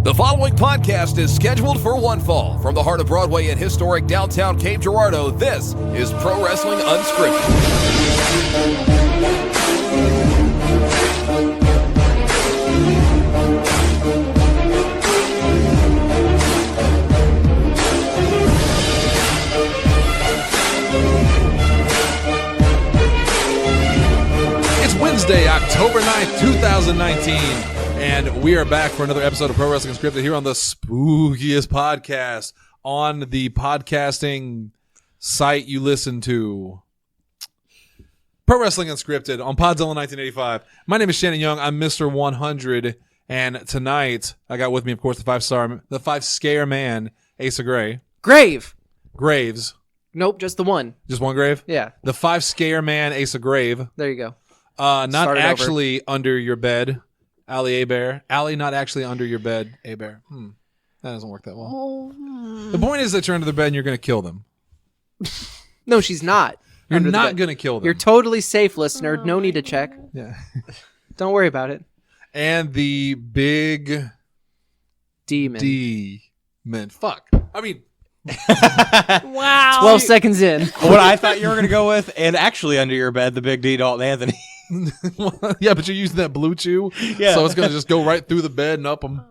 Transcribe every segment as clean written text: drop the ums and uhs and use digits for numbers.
The following podcast is scheduled for one fall. From the heart of Broadway and historic downtown Cape Girardeau, this is Pro Wrestling Unscripted. It's Wednesday, October 9th, 2019. And we are back for another episode of Pro Wrestling Unscripted here on the spookiest podcast on the podcasting site you listen to. Pro Wrestling Unscripted on Podzilla 1985. My name is Shannon Young. I'm Mr. 100. And tonight, I got with me, of course, the five scare man, Asa Gray. Graves. Nope, just the one. Just one grave? Yeah. The five scare man, Asa Grave. There you go. Not actually under your bed. Allie Abear. Allie not actually under your bed, Abear. That doesn't work that well. The point is that you're under the bed and you're going to kill them. No, she's not. You're not going to kill them. You're totally safe, listener. No need to check. Yeah. Don't worry about it. And the big Demon. Fuck. I mean. Wow. 12 seconds in. What I thought you were going to go with, and actually under your bed, the big D, Dalton Anthony. Yeah, but you're using that blue chew, so it's going to just go right through the bed and up them.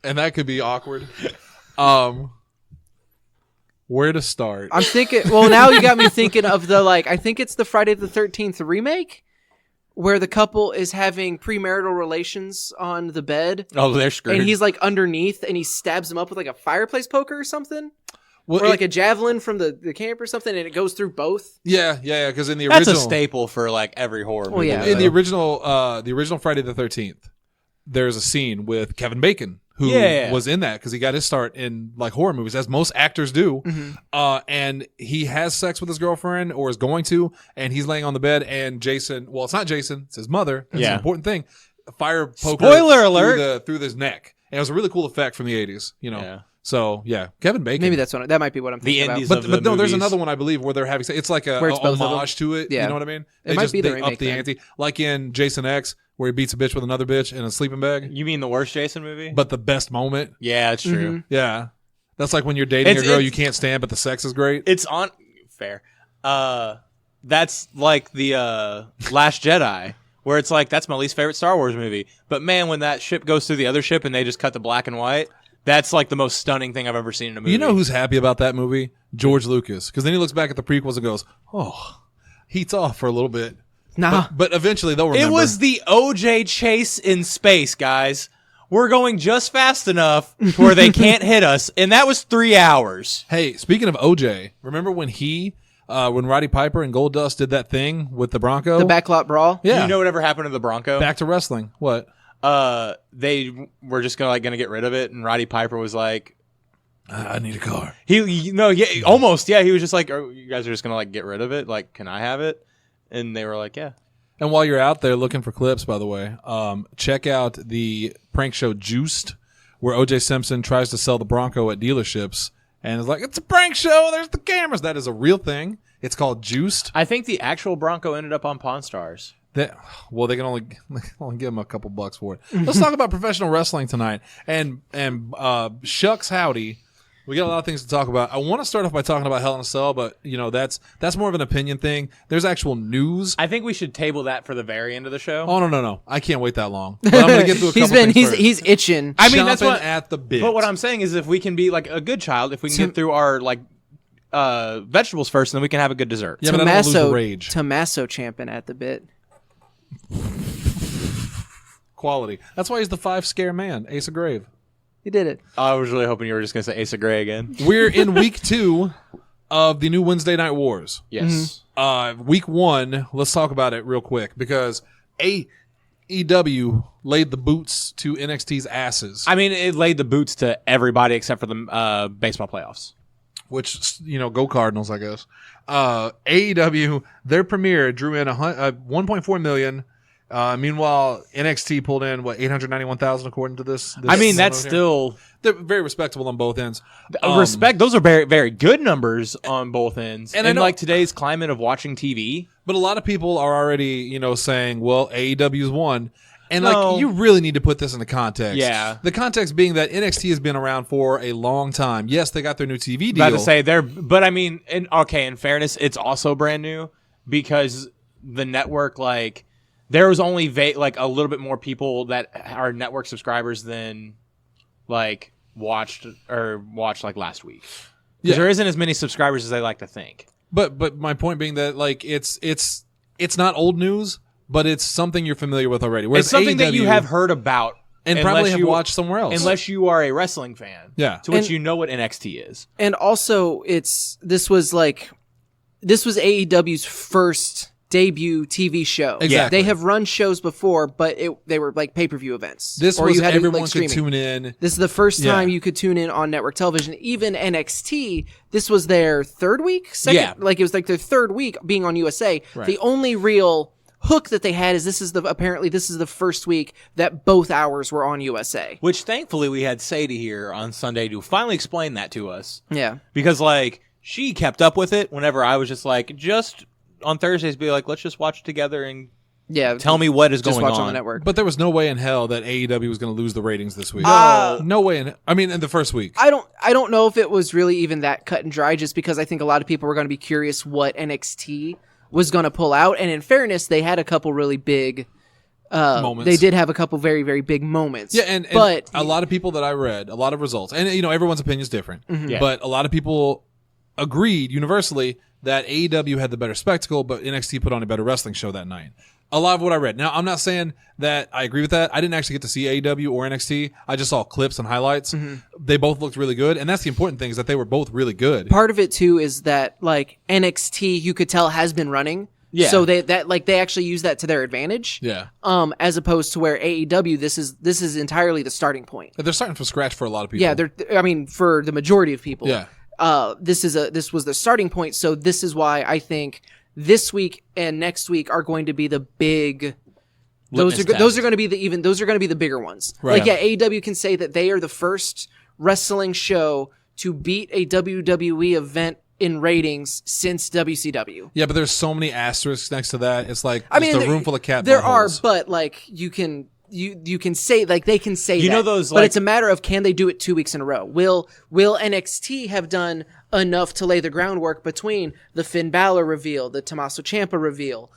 And that could be awkward. Where to start? I'm thinking, well, now you got me thinking of I think it's the Friday the 13th remake, where the couple is having premarital relations on the bed. Oh, they're screwed. And he's underneath, and he stabs him up with a fireplace poker or something. Well, or a javelin from the camp or something, and it goes through both. Yeah, because in the original... That's a staple for every horror movie. Yeah. In the original Friday the 13th, there's a scene with Kevin Bacon, who was in that because he got his start in horror movies, as most actors do. Mm-hmm. And he has sex with his girlfriend, or is going to, and he's laying on the bed, and Jason... Well, it's not Jason, it's his mother. That's an important thing. A fire poker... Spoiler alert! Through his neck. And it was a really cool effect from the 80s, Yeah. So, yeah, Kevin Bacon. Maybe that might be what I'm thinking about. But no, there's another one, I believe, where they're having sex. It's like a homage to it. Yeah. You know what I mean? It might be the remake up the ante. Like in Jason X, where he beats a bitch with another bitch in a sleeping bag. You mean the worst Jason movie? But the best moment. Yeah, it's true. Mm-hmm. Yeah. That's like when you're dating a girl you can't stand, but the sex is great. It's on... Fair. That's like the Last Jedi, where it's that's my least favorite Star Wars movie. But man, when that ship goes through the other ship and they just cut to black and white... That's the most stunning thing I've ever seen in a movie. You know who's happy about that movie? George Lucas. Because then he looks back at the prequels and goes, oh, heats off for a little bit. Nah. But eventually they'll remember. It was the OJ chase in space, guys. We're going just fast enough where they can't hit us, and that was 3 hours. Hey, speaking of OJ, remember when when Roddy Piper and Goldust did that thing with the Bronco? The backlot brawl? Yeah. You know whatever happened to the Bronco? Back to wrestling. What? They were just gonna get rid of it, and Roddy Piper was like, I need a car. Almost. He was just like, oh, you guys are just gonna get rid of it? Can I have it? And they were like, yeah. And while you're out there looking for clips, by the way, check out the prank show Juiced, where O.J. Simpson tries to sell the Bronco at dealerships, and is like, it's a prank show. There's the cameras. That is a real thing. It's called Juiced. I think the actual Bronco ended up on Pawn Stars. They can only give him a couple bucks for it. Let's talk about professional wrestling tonight. And shucks howdy, we got a lot of things to talk about. I want to start off by talking about Hell in a Cell, but that's more of an opinion thing. There's actual news. I think we should table that for the very end of the show. Oh no! I can't wait that long. But I'm gonna get through a couple things first. He's itching. I mean, that's what at the bit. But what I'm saying is, if we can be a good child, if we can get through our vegetables first, then we can have a good dessert. Yeah, but I don't lose the rage. Tommaso champing at the bit. Quality. That's why he's the five scare man, Asa Grave. He did it. I was really hoping you were just going to say Asa Gray again. We're in week 2 of the new Wednesday Night Wars. Yes. Week 1, let's talk about it real quick, because AEW laid the boots to NXT's asses. I mean, it laid the boots to everybody except for the baseball playoffs. Which, go Cardinals, I guess. AEW, their premiere drew in 1.4 million. Meanwhile, NXT pulled in, 891,000 according to this I mean, that's still... They're very respectable on both ends. Those are very, very good numbers on both ends. And in today's climate of watching TV. But a lot of people are already, saying, well, AEW's won. And No. like, you really need to put this into context. Yeah. The context being that NXT has been around for a long time. Yes, they got their new TV deal. About to say but I mean, in fairness, it's also brand new because the network, like, there was only like a little bit more people that are network subscribers than like watched like last week. Because there isn't as many subscribers as they like to think. But my point being that like it's not old news, but it's something you're familiar with already. Whereas It's something that you AEW have heard about and probably have watched somewhere else. Unless you are a wrestling fan. Yeah. To which you know what NXT is. And also, this was AEW's first debut TV show. Exactly. They have run shows before, but they were like pay-per-view events. This or was you had everyone like, could streaming. tune in. This is the first time Yeah. you could tune in on network television. Even NXT, this was their third week? Second? Yeah. Like, it was like their third week being on USA. Right. The only real hook that they had is this is the first week that both hours were on USA. Which thankfully we had Sadie here on Sunday to finally explain that to us. Yeah. Because like she kept up with it whenever I was just on Thursdays be like, let's just watch together and Yeah. tell me what is just going watch on. on the network. But there was no way in hell that AEW was going to lose the ratings this week. No. No way in the first week. I don't know if it was really even that cut and dry, just because I think a lot of people were going to be curious what NXT was going to pull out. And in fairness, they had a couple really big Moments. They did have a couple very, very big moments. Yeah, and but a lot of people that I read, a lot of results, and everyone's opinion is different. Yeah. But a lot of people agreed universally that AEW had the better spectacle, but NXT put on a better wrestling show that night. A lot of what I read. Now, I'm not saying that I agree with that. I didn't actually get to see AEW or NXT. I just saw clips and highlights. They both looked really good, and that's the important thing, is that they were both really good. part of it too is that like NXT, you could tell has been running. Yeah. So they actually use that to their advantage. Yeah. As opposed to where AEW, this is entirely the starting point. They're starting from scratch for a lot of people. Yeah, for the majority of people. Yeah. This was the starting point. So this is why I think this week and next week are going to be the big. Those are going to be the bigger ones. Right. Like AEW can say that they are the first wrestling show to beat a WWE event in ratings since WCW. Yeah, but there's so many asterisks next to that. It's like I mean, just a room full of cat there are, buttholes. but like you can say, like they can say You that, know those, but like- it's a matter of can they do it 2 weeks in a row? Will NXT have done enough to lay the groundwork between the Finn Balor reveal, the Tommaso Ciampa reveal,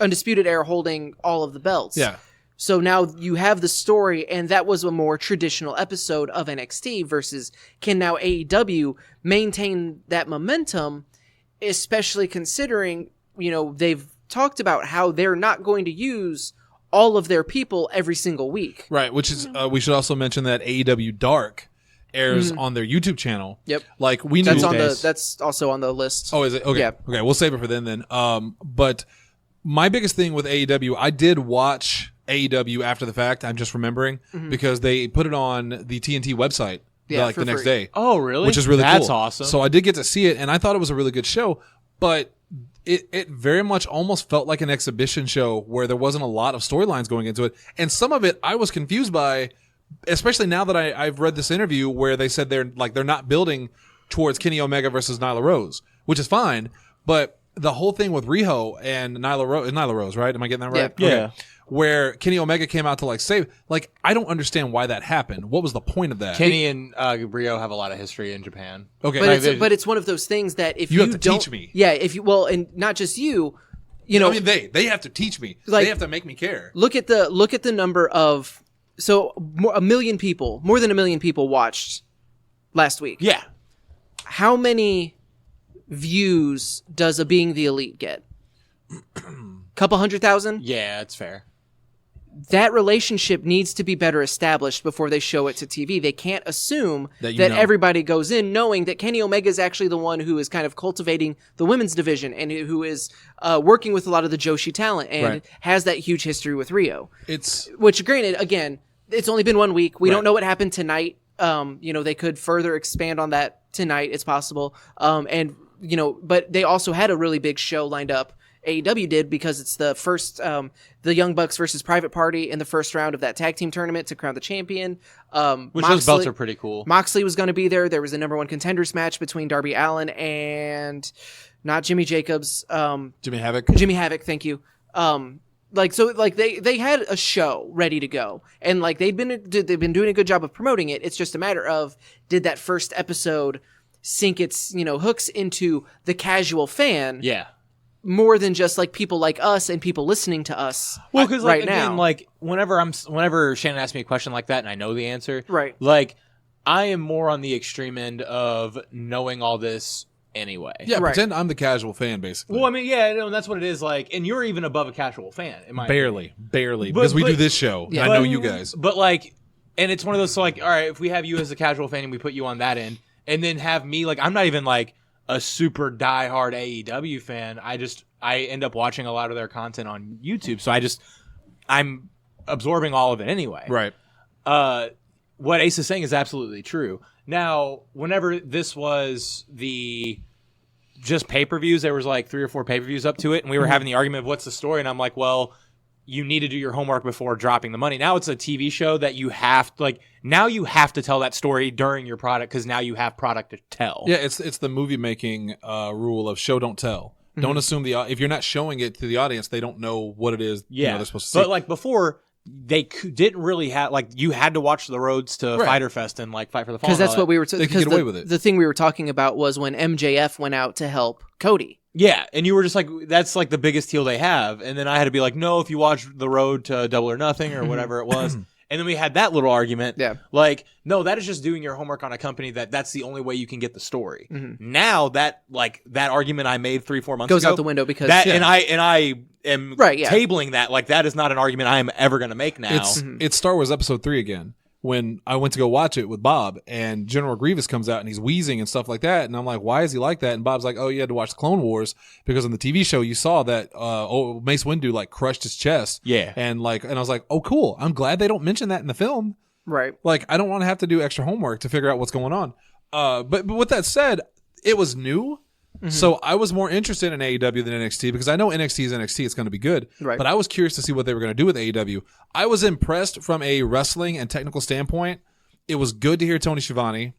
Undisputed Era holding all of the belts? Yeah. So now you have the story, and that was a more traditional episode of NXT versus can now AEW maintain that momentum, especially considering, they've talked about how they're not going to use all of their people every single week. Right, which is we should also mention that AEW Dark airs on their YouTube channel. Yep. Like we knew That's also on the list. Oh, is it? Okay. Yeah. Okay, we'll save it for then. But my biggest thing with AEW, I did watch AEW after the fact. I'm just remembering because they put it on the TNT website Yeah, like for the next free. day. Oh, really? Which is really cool. That's awesome. So I did get to see it, and I thought it was a really good show, but it very much almost felt like an exhibition show where there wasn't a lot of storylines going into it. And some of it I was confused by, especially now that I've read this interview where they said they're not building towards Kenny Omega versus Nyla Rose, which is fine, but the whole thing with Riho and Nyla Rose, right? Am I getting that right? Yeah. Okay. Where Kenny Omega came out to save, I don't understand why that happened. What was the point of that? Kenny and Rio have a lot of history in Japan. Okay. But it's one of those things that if You you have to don't, teach me. Yeah, and not just you, I mean, they have to teach me. They have to make me care. look at the number of more than 1 million people watched last week. Yeah. How many views does a Being the Elite get? Couple 100,000? Yeah, it's fair. That relationship needs to be better established before they show it to TV. They can't assume That that you know. everybody goes in knowing that Kenny Omega is actually the one who is kind of cultivating the women's division and who is working with a lot of the Joshi talent and Right. has that huge history with Rio. It's Which, granted, again, it's only been 1 week. We Right. don't know what happened tonight. They could further expand on that tonight. It's possible. But they also had a really big show lined up. AEW did because it's the first, the Young Bucks versus Private Party in the first round of that tag team tournament to crown the champion. Which those belts are pretty cool. Moxley was going to be there. There was a number 1 contenders match between Darby Allin and not Jimmy Jacobs. Jimmy Havoc. Jimmy Havoc, thank you. Like, so, like, they had a show ready to go, and like they've been doing a good job of promoting it. It's just a matter of, did that first episode sink its hooks into the casual fan? Yeah. More than just like people like us and people listening to us. Well, because like, right now, again, like whenever Shannon asks me a question like that and I know the answer, right? Like, I am more on the extreme end of knowing all this anyway. Yeah, Right. pretend I'm the casual fan, basically. Well, I mean, yeah, no, that's what it is. Like, and you're even above a casual fan, in my opinion. barely, But- because we but- do this show. Yeah. And I know But- you guys. But like, and it's one of those. So like, all right, if we have you as a casual fan and we put you on that end, and then have me like, I'm not even like a super diehard AEW fan. I end up watching a lot of their content on YouTube, so I'm absorbing all of it anyway. Right. What Ace is saying is absolutely true. Now, whenever this was the just pay-per-views, there was like 3 or 4 pay-per-views up to it, and we were having the argument of what's the story, and I'm like, well, you need to do your homework before dropping the money. Now it's a TV show that you have now you have to tell that story during your product because now you have product to tell. Yeah, it's the movie making rule of show don't tell. Don't assume if you're not showing it to the audience, they don't know what it is. Yeah, they're supposed to see. but like before, they didn't really have you had to watch the roads to Right. Fighter Fest and like Fight for the Fall. Because that's what we were. They could Because get away with it. the thing we were talking about was when MJF went out to help Cody. Yeah, and you were just like, that's like the biggest heel they have. And then I had to be like, no, if you watch The Road to Double or Nothing or whatever it was. And then we had that little argument. Yeah. Like, no, that is just doing your homework on a company that's the only way you can get the story. Now that argument I made 3-4 months Goes ago out the window because that and I am Right, yeah. tabling that like that is not an argument I am ever going to make now. It's Star Wars Episode 3 again. When I went to go watch it with Bob, and General Grievous comes out and he's wheezing and stuff like that, and I'm like, why is he like that? And Bob's like, oh, you had to watch the Clone Wars because on the TV show you saw that Mace Windu like crushed his chest. Yeah. And I was like, oh, cool. I'm glad they don't mention that in the film. right. Like, I don't want to have to do extra homework to figure out what's going on. But with that said, it was new. So I was more interested in AEW than NXT because I know NXT is NXT. It's going to be good. Right. But I was curious to see what they were going to do with AEW. I was impressed from a wrestling and technical standpoint. It was good to hear Tony Schiavone.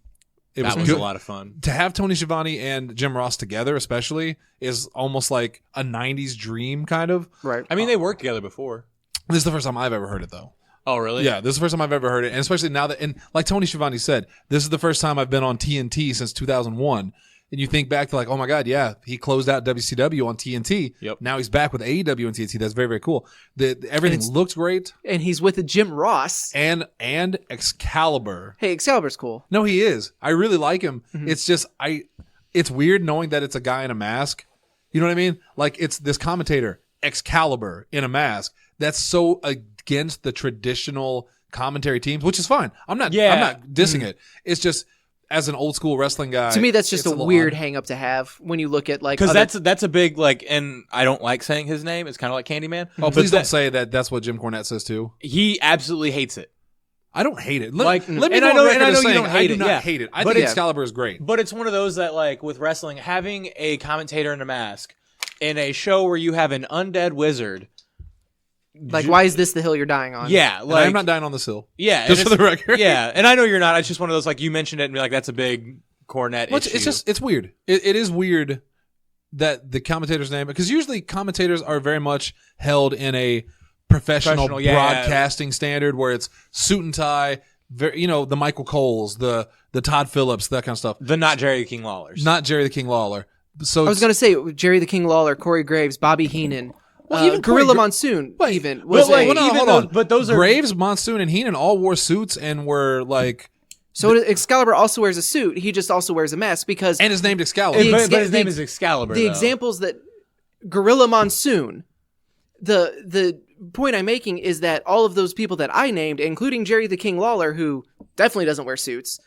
It that was good. a lot of fun. To have Tony Schiavone and Jim Ross together, especially, is almost like a 90s dream, kind of. Right. I mean, they worked together before. This is the first time I've ever heard it, though. Oh, really? Yeah, this is the first time I've ever heard it. And especially now that, and like Tony Schiavone said, this is the first time I've been on TNT since 2001. And you think back to like, oh my God, yeah, he closed out WCW on TNT. Yep. Now he's back with AEW on TNT. That's very, very cool. Everything looks great. And he's with Jim Ross. And Excalibur. Hey, Excalibur's cool. No, he is. I really like him. It's just it's weird knowing that it's a guy in a mask. You know what I mean? Like it's this commentator, Excalibur, in a mask. That's so against the traditional commentary teams, which is fine. I'm not dissing it. It's just as an old school wrestling guy. To me, that's just it's a little weird odd. hang up to have when you look at like Because other- that's a big like, and I don't like saying his name. It's kind of like Candyman. Oh, please don't say that. That's what Jim Cornette says too. He absolutely hates it. I don't hate it. Like, let me and go I on know- record and I as know you saying don't hate I do it, not yeah. hate it. I But think it's- Excalibur is great. But it's one of those that like with wrestling, having a commentator in a mask in a show where you have an undead wizard. like, why is this the hill you're dying on? Yeah, And like I'm not dying on this hill. yeah, Just and for the it's- record. Yeah, and I know you're not. It's just one of those like you mentioned it and be like that's a big Cornette Well, issue. it's weird. It is weird that the commentator's name, because usually commentators are very much held in a professional Professional, yeah. broadcasting standard where it's suit and tie, very, the Michael Coles, the Todd Phillips, that kind of stuff. the not Jerry King Lawlers. Not Jerry the King Lawler. So I was gonna say Jerry the King Lawler, Corey Graves, Bobby Heenan, Well, even Gorilla Corey Gra- Monsoon. Wait, even but was like, a- hold even on. those- but those are- Graves, Monsoon, and Heenan all wore suits and were like, so Excalibur also wears a suit. He just also wears a mask because and his name Excalibur. The but his the- name is Excalibur. the though. examples that Gorilla Monsoon, the point I'm making is that all of those people that I named, including Jerry the King Lawler, who definitely doesn't wear suits,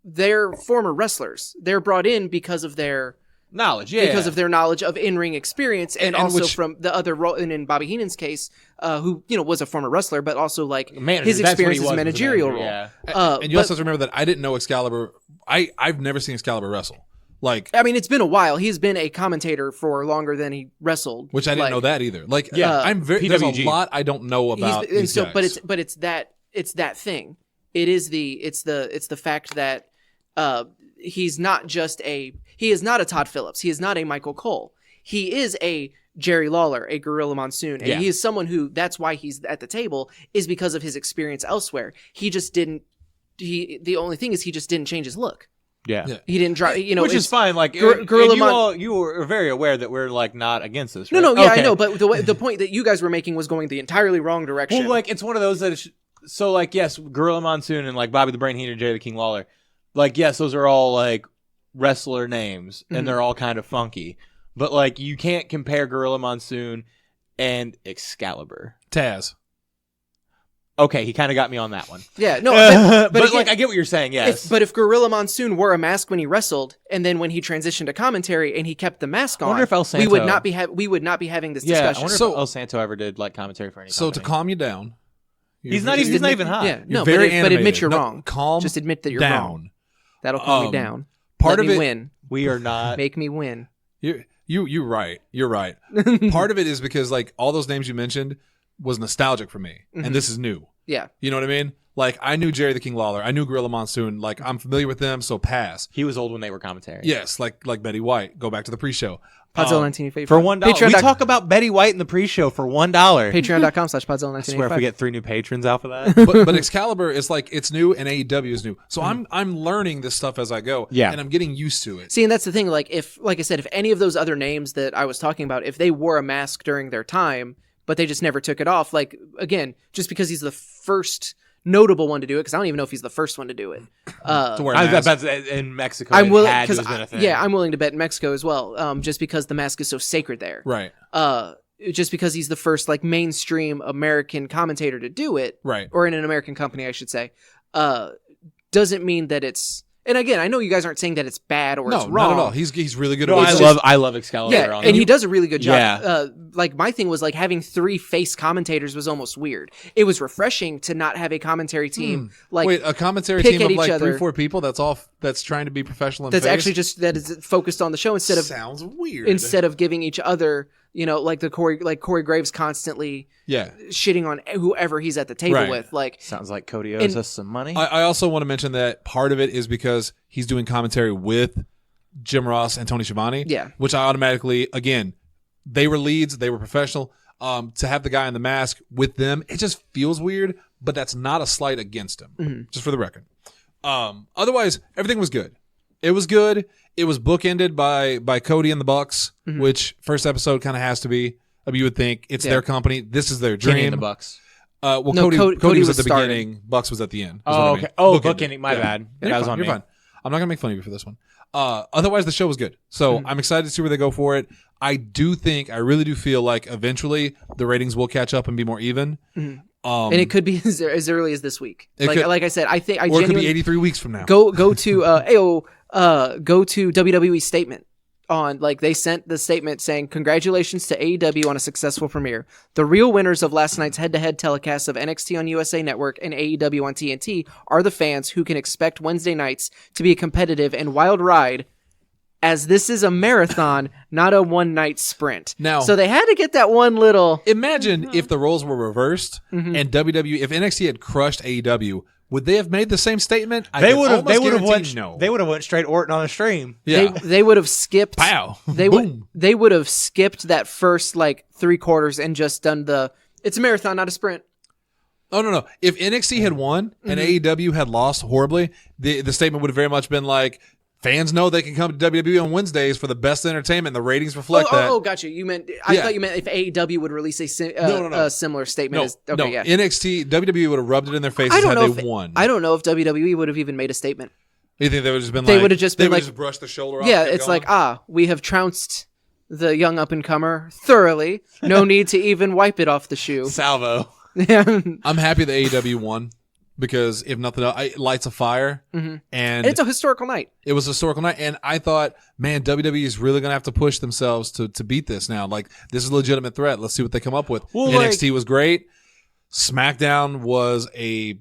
they're former wrestlers. They're brought in because of their knowledge, yeah, because of their knowledge of in-ring experience, and also which- from the other role. And in Bobby Heenan's case, who was a former wrestler, but also like Manager. his That's what he experience was, as was a managerial manager, role. yeah. and you also have to remember that I didn't know Excalibur. I've never seen Excalibur wrestle. Like, I mean, it's been a while. He's been a commentator for longer than he wrestled, which I didn't Like, know that either. Like, Yeah, I'm very. There's a PWG. lot I don't know about He's- these so, guys. but it's that thing. It's the fact that he is not a Todd Phillips. He is not a Michael Cole. He is a Jerry Lawler, a Gorilla Monsoon. And Yeah. he is someone who, that's why he's at the table, is because of his experience elsewhere. He just didn't, the only thing is he just didn't change his look. Yeah. He didn't drive, Which is fine. Like, you were very aware that we're like not against this, right? No, yeah, Okay. I know. But the point that you guys were making was going the entirely wrong direction. Well, like, it's one of those that so, like, yes, Gorilla Monsoon and, like, Bobby the Brain Heenan, Jerry the King Lawler, like, yes, those are all, like, wrestler names, and they're all kind of funky. But, like, you can't compare Gorilla Monsoon and Excalibur. Taz. Okay, he kind of got me on that one. Yeah, no, but again, like, I get what you're saying, yes. If Gorilla Monsoon wore a mask when he wrestled, and then when he transitioned to commentary and he kept the mask on, wonder if El Santo, we would not be having this discussion. I wonder if El Santo ever did, like, commentary for any So company. to calm you down. He's not even hot. Yeah, no, very but animated. admit you're No, wrong. Calm Just admit that you're down. wrong. That'll calm you down. Part Let of me it, win. We are not. Make me win. You're right. You're right. Part of it is because like all those names you mentioned was nostalgic for me, and this is new. Yeah. You know what I mean? Like I knew Jerry the King Lawler, I knew Gorilla Monsoon. Like I'm familiar with them, so pass. He was old when they were commentary. Yes, like Betty White. Go back to the pre-show. Podzilla 1985. For $1. We talk about Betty White in the pre-show for $1. Patreon.com/Podzilla 1985. I swear if we get 3 new patrons out for that. but Excalibur is like it's new and AEW is new. So I'm learning this stuff as I go. Yeah. And I'm getting used to it. See, and that's the thing. Like I said, if any of those other names that I was talking about, if they wore a mask during their time, but they just never took it off, like again, just because he's the first notable one to do it, because I don't even know if he's the first one to do it. To wear a mask. That's in Mexico. I'm willing because I'm willing to bet in Mexico as well, just because the mask is so sacred there. Right. Just because he's the first like mainstream American commentator to do it, Right. or in an American company, I should say, doesn't mean that it's. And again, I know you guys aren't saying that it's bad or it's wrong. not at all. He's really good. No, at I love Excalibur. Yeah, and he does a really good job. Yeah. Like my thing was like having 3 face commentators was almost weird. It was refreshing to not have a commentary team like Wait, a commentary pick team at of like each other. 3-4 people. That's trying to be professional. And that's face? actually just that is focused on the show instead of sounds weird. Instead of giving each other, like Corey Graves constantly shitting on whoever he's at the table with. Like sounds like Cody owes us some money. I also want to mention that part of it is because he's doing commentary with Jim Ross and Tony Schiavone. Yeah. Which I automatically, again, they were leads, they were professional. To have the guy in the mask with them, it just feels weird, but that's not a slight against him, just for the record. Otherwise, everything was good. It was good. It was bookended by Cody and the Bucks, which first episode kind of has to be. I mean, you would think it's their company. This is their dream. Kenny and the Bucks. Well, No, Cody was at the starting. beginning. Bucks was at the end. is Oh, what I okay. mean. Oh, Bookended. bookending. My bad. Yeah, That was you're on me. fine. I'm not gonna make fun of you for this one. Otherwise, the show was good. So I'm excited to see where they go for it. I really do feel like eventually the ratings will catch up and be more even. and it could be as early as this week. Like I said, I think Or it could be 83 weeks from now. go to go to WWE's statement on they sent the statement saying congratulations to AEW on a successful premiere. The real winners of last night's head-to-head telecast of NXT on USA Network and AEW on TNT are the fans who can expect Wednesday nights to be a competitive and wild ride, as this is a marathon, not a one-night sprint. Now- so they had to get that one little. Imagine if the roles were reversed and WWE, if NXT had crushed AEW, would they have made the same statement? They would have went. went straight Orton on the stream. Yeah. They would have skipped. Pow. They would have skipped that first 3 quarters and just done it's a marathon, not a sprint. Oh no. If NXT had won and AEW had lost horribly, the statement would have very much been like, fans know they can come to WWE on Wednesdays for the best entertainment. The ratings reflect that. Oh, gotcha. You meant I thought you meant if AEW would release a similar statement. NXT, WWE would have rubbed it in their faces had they won. I don't know if WWE would have even made a statement. You think they would have just been They would have just been like, just brushed the shoulder off? yeah, and kept it's going? like, we have trounced the young up and comer thoroughly. No need to even wipe it off the shoe. Salvo. I'm happy that AEW won. Because if nothing else, it lights a fire, and it's a historical night. It was a historical night, and I thought, man, WWE is really going to have to push themselves to beat this now. Like, this is a legitimate threat. Let's see what they come up with. Well, NXT was great. SmackDown was a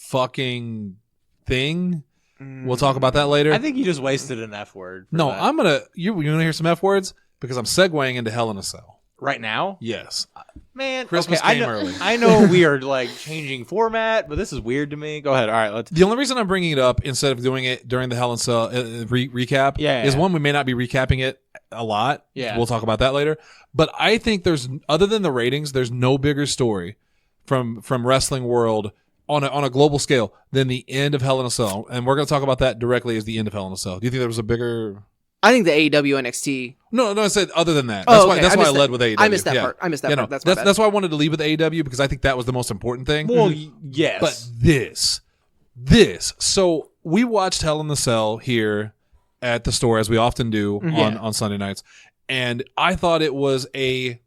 fucking thing. We'll talk about that later. I think you just wasted an F word. I'm gonna. You want to hear some F words? Because I'm segueing into Hell in a Cell. Right now? Yes. Man, Christmas okay, came early. I know we are like changing format, but this is weird to me. Go ahead. All right, let's. The only reason I'm bringing it up instead of doing it during the Hell in Cell recap is one, we may not be recapping it a lot. Yeah. We'll talk about that later. But I think there's, other than the ratings, there's no bigger story from wrestling world on a global scale than the end of Hell in a Cell. And we're going to talk about that directly as the end of Hell in a Cell. Do you think there was a bigger... I think the AEW NXT. No, I said other than that. Oh, That's okay. why I led with AEW. I missed that part. Part. That's why I wanted to leave with AEW, because I think that was the most important thing. Well, yes. But this. So we watched Hell in the Cell here at the store, as we often do on Sunday nights. And I thought it was a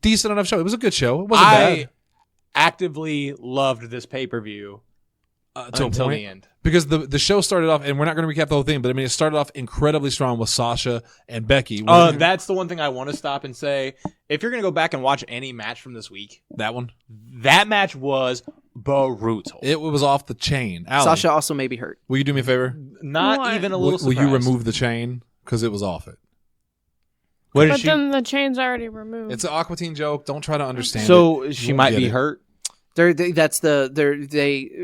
decent enough show. It was a good show. It wasn't bad. I actively loved this pay-per-view until the end. Because the show started off, and we're not going to recap the whole thing, but I mean, it started off incredibly strong with Sasha and Becky. That's the one thing I want to stop and say. If you're going to go back and watch any match from this week, that match was brutal. It was off the chain. Allie, Sasha also may be hurt. will you do me a favor? Not What? even a little Will you surprised. remove the chain? Because it was off it. What did But she? then the chain's already removed. It's an Aqua Teen joke. Don't try to understand it. So she Won't might get be it. hurt.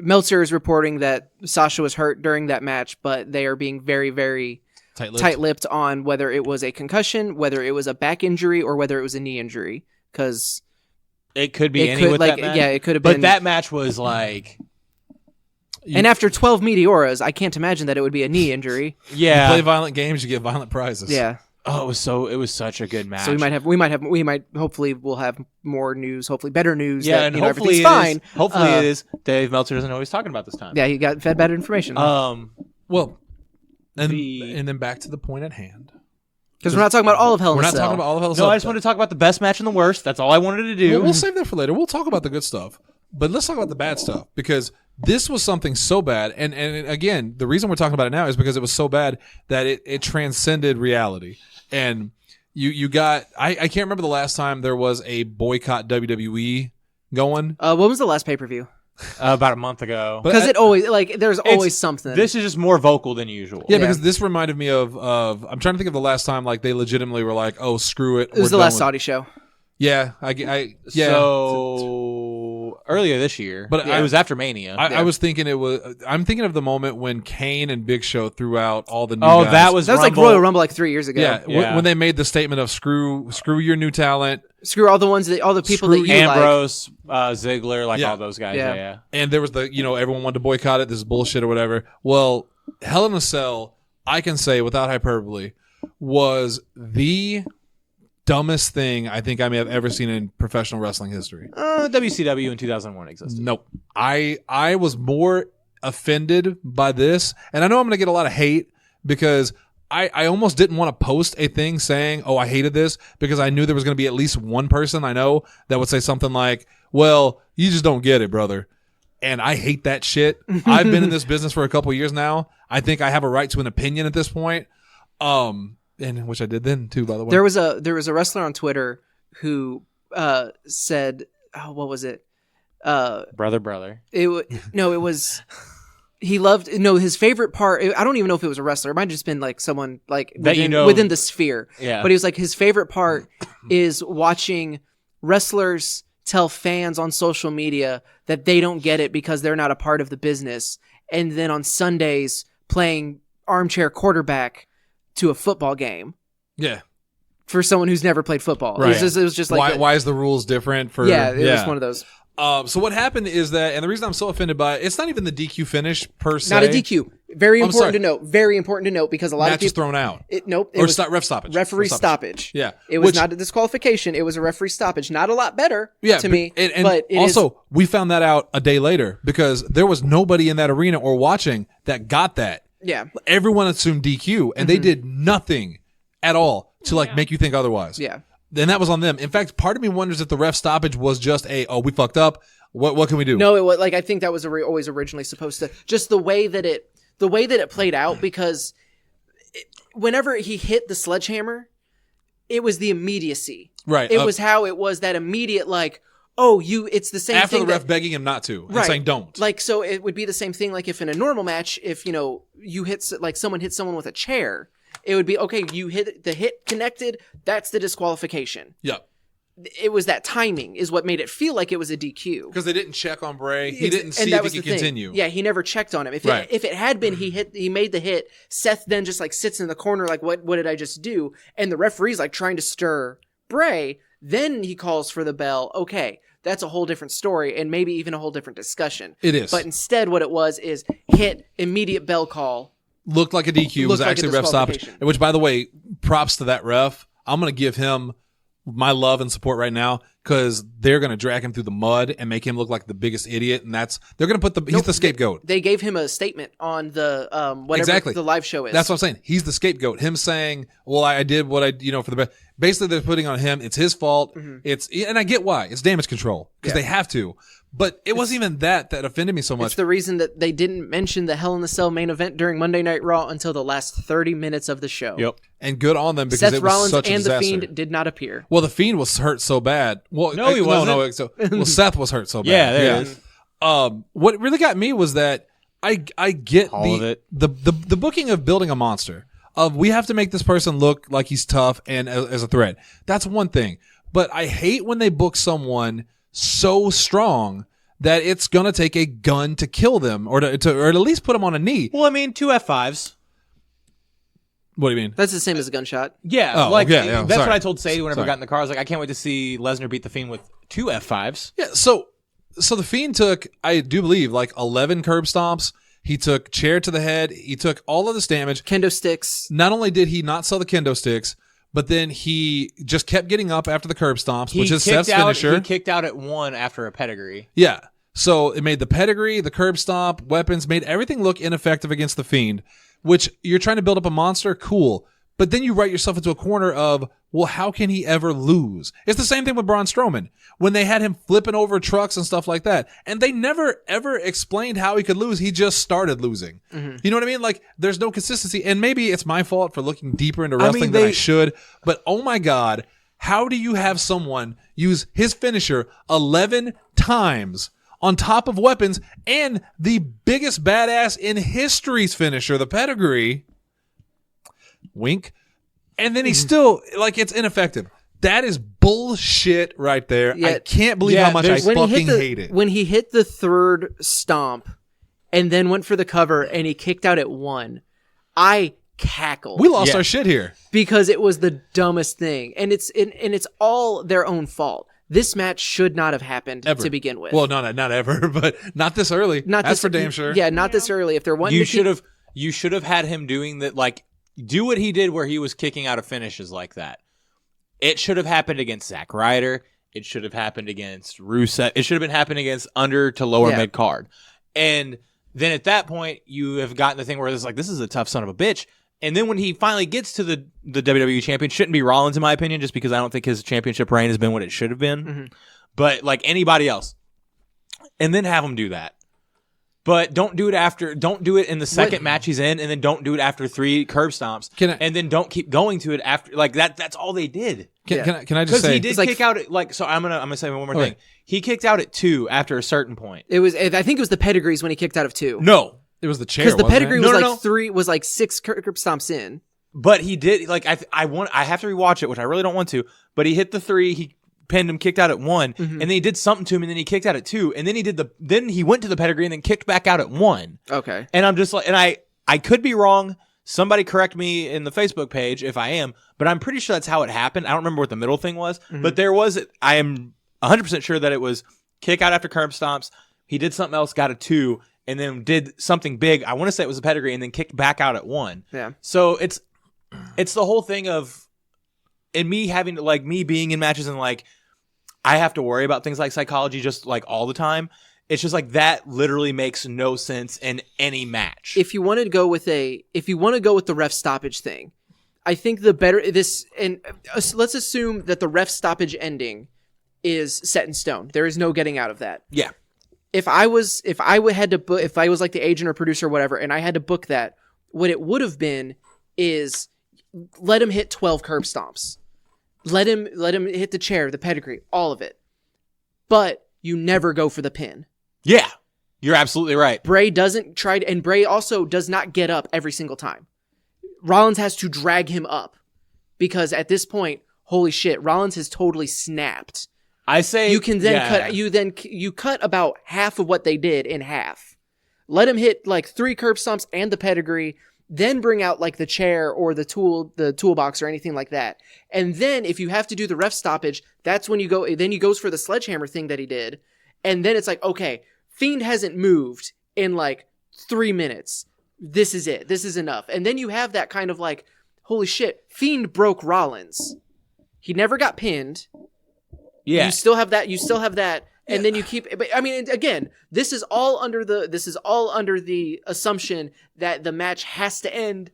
Meltzer is reporting that Sasha was hurt during that match, but they are being very, very tight-lipped on whether it was a concussion, whether it was a back injury, or whether it was a knee injury. Because It could be it any could, with like, that match. yeah, it could have But been. that match was like, And after 12 Meteoras, I can't imagine that it would be a knee injury. You yeah. play violent games, you get violent prizes. Yeah. Oh, it was such a good match. So hopefully we'll have more news, hopefully better news. Yeah, that, and hopefully hopefully everything's fine. Hopefully it is. Dave Meltzer doesn't know what he's talking about this time. Yeah, he got fed bad information. Well, and The- then back to the point at hand. Because we're not talking about all of Hell in We're a not Cell. talking about all of Hell in a No, Cell. I just wanted to talk about the best match and the worst. That's all I wanted to do. We'll save that for later. We'll talk about the good stuff. But let's talk about the bad stuff, because this was something so bad. And again, the reason we're talking about it now is because it was so bad that it transcended reality. And you got, I can't remember the last time there was a boycott WWE going. What was the last pay-per-view? About a month ago. Because it always, like, there's always something. This is just more vocal than usual. Yeah, because this reminded me of I'm trying to think of the last time like they legitimately were like, oh, screw it. It was the last Saudi show. Yeah, yeah. So earlier this year, But it was after Mania. I was thinking I'm thinking of the moment when Kane and Big Show threw out all the new oh, guys. that was like Royal Rumble like 3 years ago. Yeah, Yeah. when they made the statement of screw your new talent, Screw all the ones that all the people Screw that you like. Ambrose, Ziggler, like Yeah. all those guys. Yeah. Yeah. and there was the everyone wanted to boycott it. This is bullshit or whatever. Well, Hell in a Cell, I can say without hyperbole, was the dumbest thing I think I may have ever seen in professional wrestling history. WCW in 2001 existed. Nope. I was more offended by this, and I know I'm going to get a lot of hate because I almost didn't want to post a thing saying, oh, I hated this, because I knew there was going to be at least one person I know that would say something like, well, you just don't get it, brother. And I hate that shit. I've been in this business for a couple years now. I think I have a right to an opinion at this point. And which I did then too, by the way. There was a wrestler on Twitter who said, oh, what was it? Brother. It was his favorite part. I don't even know if it was a wrestler. It might have just been like someone like That within the sphere. Yeah. But he was like, his favorite part is watching wrestlers tell fans on social media that they don't get it because they're not a part of the business, and then on Sundays playing armchair quarterback to a football game yeah. for someone who's never played football. Right. It was just like why is the rules different for? it was one of those. So what happened is that, and the reason I'm so offended by it, it's not even the DQ finish per se. Not a DQ. Very I'm important sorry. to note. Very important to note, because a lot Match of people is thrown out. It Or was ref stoppage. referee Ref stoppage. Yeah. It was Which- not a disqualification. It was a referee stoppage. Not a lot better Yeah, to me. And but it also, we found that out a day later because there was nobody in that arena or watching that got that. yeah. Everyone assumed DQ, and they did nothing at all to make you think otherwise. Yeah. Then that was on them. In fact, part of me wonders if the ref stoppage was just we fucked up. What can we do? No, it was like, I think that was always originally supposed to, just the way that it played out, because whenever he hit the sledgehammer, it was the immediacy. Right. It was how it was that immediate, like, oh, it's the same after thing. the ref begging him not to and Right. saying don't. Like, so it would be the same thing, like if in a normal match, if, you hit, like someone hit someone with a chair, it would be, okay, you hit the hit connected, that's the disqualification. Yeah. it was that timing is what made it feel like it was a DQ. Because they didn't check on Bray. He didn't see if he could continue. Yeah, he never checked on him. If it had been he made the hit, Seth then just like sits in the corner like, what did I just do? And the referee's like trying to stir Bray. Then he calls for the bell. Okay, that's a whole different story and maybe even a whole different discussion. It is. But instead what it was is hit, immediate bell call. Looked like a DQ. Was actually ref stoppage. Which, by the way, props to that ref. I'm going to give him my love and support right now because they're going to drag him through the mud and make him look like the biggest idiot. And they're going to put he's the scapegoat. They gave him a statement on the whatever the live show is. That's what I'm saying. He's the scapegoat. Him saying, well, I did what I, for the best. Basically, they're putting on him. It's his fault. Mm-hmm. And I get why. It's damage control because they have to. But it wasn't even that offended me so much. It's the reason that they didn't mention the Hell in a Cell main event during Monday Night Raw until the last 30 minutes of the show. Yep. And good on them because Seth it was Rollins such a and disaster. The Fiend did not appear. Well, the Fiend was hurt so bad. Well, no, he wasn't. Well, Seth was hurt so bad. Yeah, there it is. What really got me was that I get All of it. the booking of building a monster. We have to make this person look like he's tough and as a threat. That's one thing. But I hate when they book someone so strong that it's going to take a gun to kill them or to at least put them on a knee. Well, I mean, 2 F5s. What do you mean? That's the same as a gunshot. Yeah, yeah, that's what I told Sadie whenever I got in the car. I was like, I can't wait to see Lesnar beat the Fiend with 2 F5s. Yeah, so the Fiend took, I do believe, like 11 curb stomps. He took chair to the head. He took all of this damage. Kendo sticks. Not only did he not sell the kendo sticks, but then he just kept getting up after the curb stomps, which is Seth's finisher. He kicked out at 1 after a pedigree. Yeah. So it made the pedigree, the curb stomp, weapons, made everything look ineffective against the Fiend, which you're trying to build up a monster, cool. But then you write yourself into a corner of, well, how can he ever lose? It's the same thing with Braun Strowman when they had him flipping over trucks and stuff like that. And they never, ever explained how he could lose. He just started losing. Mm-hmm. You know what I mean? Like, there's no consistency. And maybe it's my fault for looking deeper into wrestling than I should. But, oh my God, how do you have someone use his finisher 11 times on top of weapons and the biggest badass in history's finisher, the pedigree? Wink. And then he's still, like, it's ineffective. That is bullshit right there. Yeah. I can't believe how much I fucking hate it. When he hit the third stomp and then went for the cover and he kicked out at 1, I cackled. We lost our shit here. Because it was the dumbest thing. And it's all their own fault. This match should not have happened to begin with. Well, not ever, but not this early. That's for damn sure. Yeah, not this early. If they're wanting you should have had him doing that, like, do what he did where he was kicking out of finishes like that. It should have happened against Zack Ryder. It should have happened against Rusev. It should have been happening against under to lower mid card. And then at that point, you have gotten the thing where it's like, this is a tough son of a bitch. And then when he finally gets to the WWE champion, shouldn't be Rollins in my opinion, just because I don't think his championship reign has been what it should have been. Mm-hmm. But like anybody else. And then have him do that. But don't do it in the second match he's in, and then don't do it after 3 curb stomps. And then don't keep going to it after, like, that's all they did. Can I just say? Because he did kick out at, like, so I'm gonna say one more thing. He kicked out at 2 after a certain point. I think it was the pedigrees when he kicked out of 2. No. It was the chair. Because the pedigree was 3, was like 6 curb stomps in. But he did, like, I have to rewatch it, which I really don't want to, but he hit the 3, he pinned him, kicked out at 1, and then he did something to him, and then he kicked out at 2, and then then he went to the pedigree and then kicked back out at 1. Okay. And I'm just like, and I could be wrong. Somebody correct me in the Facebook page if I am, but I'm pretty sure that's how it happened. I don't remember what the middle thing was, but I am 100% sure that it was kick out after curb stomps. He did something else, got a 2, and then did something big. I want to say it was a pedigree, and then kicked back out at 1. Yeah. So it's the whole thing of, and me having to, like, me being in matches and, like, I have to worry about things like psychology just, like, all the time. It's just, like, that literally makes no sense in any match. If you want to go with the ref stoppage thing, I think let's assume that the ref stoppage ending is set in stone. There is no getting out of that. Yeah. If I was like the agent or producer or whatever, and I had to book that, what it would have been is let him hit 12 curb stomps. Let him hit the chair, the pedigree, all of it. But you never go for the pin. Yeah, you're absolutely right. Bray doesn't try to, and Bray also does not get up every single time. Rollins has to drag him up because at this point, holy shit, Rollins has totally snapped. I say You can then you cut about half of what they did in half. Let him hit like 3 curb stomps and the pedigree, then bring out like the chair or the toolbox or anything like that. And then if you have to do the ref stoppage, that's when then he goes for the sledgehammer thing that he did. And then it's like, okay, Fiend hasn't moved in like 3 minutes. This is it. This is enough. And then you have that kind of like, holy shit, Fiend broke Rollins. He never got pinned. Yeah. You still have that. And then you keep, but I mean, again, this is all under the assumption that the match has to end,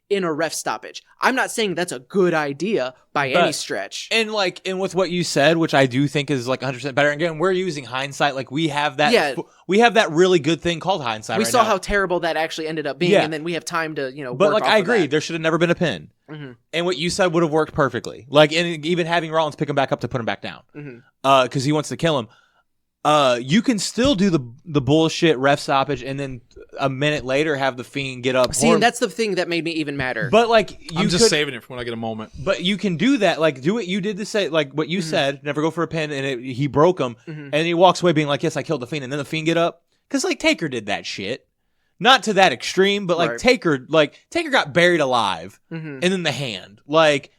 in a ref stoppage. I'm not saying that's a good idea by any stretch. And with what you said, which I do think is like 100% better. Again, we're using hindsight. Like we have that, we have that really good thing called hindsight. We saw how terrible that actually ended up being, and then we have time to, But work like off I of agree, that. there should have never been a pin. Mm-hmm. And what you said would have worked perfectly. Like, and even having Rollins pick him back up to put him back down, because he wants to kill him. You can still do the bullshit ref stoppage, and then a minute later have the Fiend get up. See, and that's the thing that made me even madder. But like, I'm just saving it for when I get a moment. But you can do that. Like, do what you did to say, like what you said. Never go for a pin, and he broke him, and he walks away being like, "Yes, I killed the Fiend," and then the Fiend get up because like Taker did that shit. Not to that extreme, but like Taker got buried alive, and then the hand, like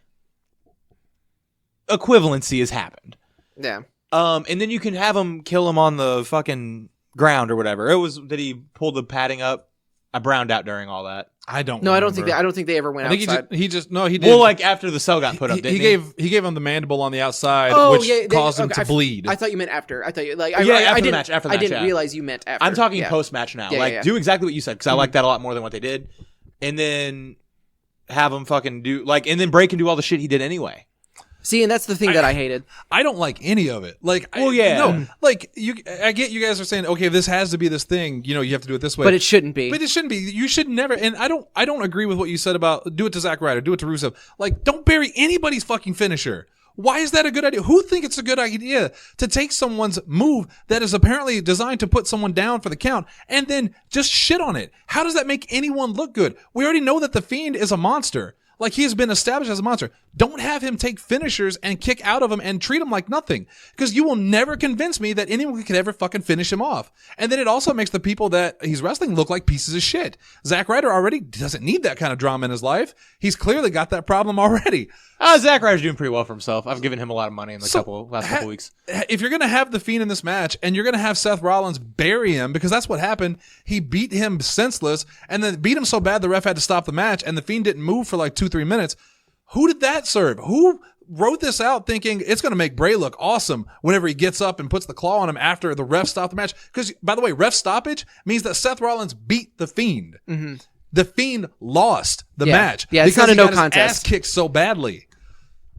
equivalency has happened. Yeah. And then you can have him kill him on the fucking ground or whatever. It was that he pulled the padding up. I browned out during all that. I don't. No, remember. I don't think they ever went outside. He just he did. Well, like after the cell got put up, didn't he? He gave him the mandible on the outside, which caused him to bleed. I thought you meant after. I thought you like. After the match. After the I match, didn't realize you meant after. I'm talking post match now. Do exactly what you said because I like that a lot more than what they did, and then have him fucking do and then break and do all the shit he did anyway. See, and that's the thing that I hated. I don't like any of it. Like, I get you guys are saying, okay, this has to be this thing. You have to do it this way, but it shouldn't be. But it shouldn't be. You should never. And I don't agree with what you said about do it to Zack Ryder, do it to Rusev. Like, don't bury anybody's fucking finisher. Why is that a good idea? Who think it's a good idea to take someone's move that is apparently designed to put someone down for the count and then just shit on it? How does that make anyone look good? We already know that the Fiend is a monster. Like, he has been established as a monster. Don't have him take finishers and kick out of him and treat him like nothing. Because you will never convince me that anyone could ever fucking finish him off. And then it also makes the people that he's wrestling look like pieces of shit. Zack Ryder already doesn't need that kind of drama in his life. He's clearly got that problem already. Zack Ryder's doing pretty well for himself. I've given him a lot of money in the last couple weeks. If you're going to have the Fiend in this match and you're going to have Seth Rollins bury him, because that's what happened. He beat him senseless and then beat him so bad the ref had to stop the match and the Fiend didn't move for like 2-3 minutes. Who did that serve? Who wrote this out thinking it's going to make Bray look awesome whenever he gets up and puts the claw on him after the ref stopped the match? Because, by the way, ref stoppage means that Seth Rollins beat the Fiend. Mm-hmm. The Fiend lost the match. Yeah, it's not a no contest. His ass kicked so badly.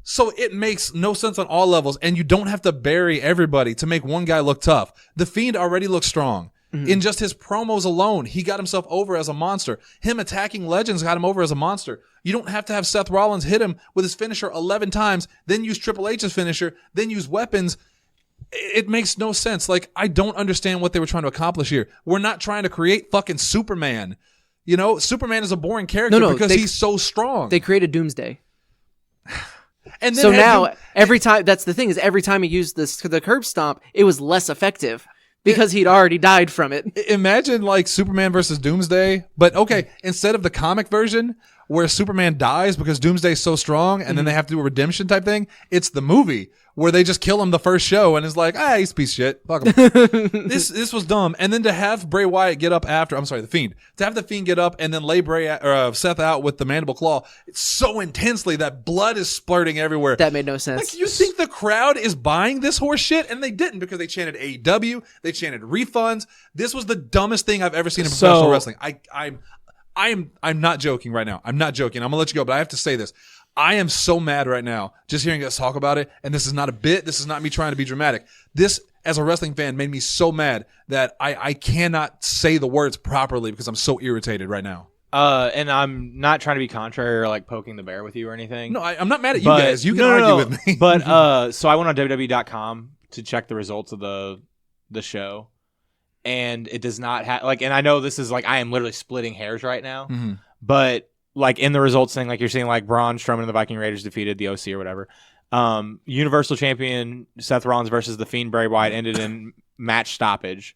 So it makes no sense on all levels, and you don't have to bury everybody to make one guy look tough. The Fiend already looks strong. Mm-hmm. In just his promos alone, he got himself over as a monster. Him attacking Legends got him over as a monster. You don't have to have Seth Rollins hit him with his finisher 11 times, then use Triple H's finisher, then use weapons. It makes no sense. Like, I don't understand what they were trying to accomplish here. We're not trying to create fucking Superman. Superman is a boring character because he's so strong. They created Doomsday. And then so now, every time, that's the thing, is every time he used the curb stomp, it was less effective because he'd already died from it. Imagine like Superman versus Doomsday, but okay, instead of the comic version where Superman dies because Doomsday's so strong and then they have to do a redemption type thing, it's the movie where they just kill him the first show and it's like, he's a piece of shit. Fuck him. This was dumb. And then to have Bray Wyatt get up the Fiend. To have the Fiend get up and then lay Seth out with the mandible claw so intensely that blood is splurting everywhere. That made no sense. Like, you think the crowd is buying this horse shit? And they didn't, because they chanted AEW, they chanted refunds. This was the dumbest thing I've ever seen in professional wrestling. I'm not joking right now. I'm not joking. I'm gonna let you go, but I have to say this. I am so mad right now just hearing us talk about it, and this is not a bit. This is not me trying to be dramatic. This, as a wrestling fan, made me so mad that I cannot say the words properly because I'm so irritated right now. And I'm not trying to be contrary or like poking the bear with you or anything. No, I'm not mad at you guys. You can argue with me. But so I went on WWE.com to check the results of the show, and it does not have and I know this is like I am literally splitting hairs right now, but like in the results thing, like you're seeing like Braun Strowman and the Viking Raiders defeated the OC or whatever. Universal Champion Seth Rollins versus the Fiend Bray Wyatt ended in match stoppage.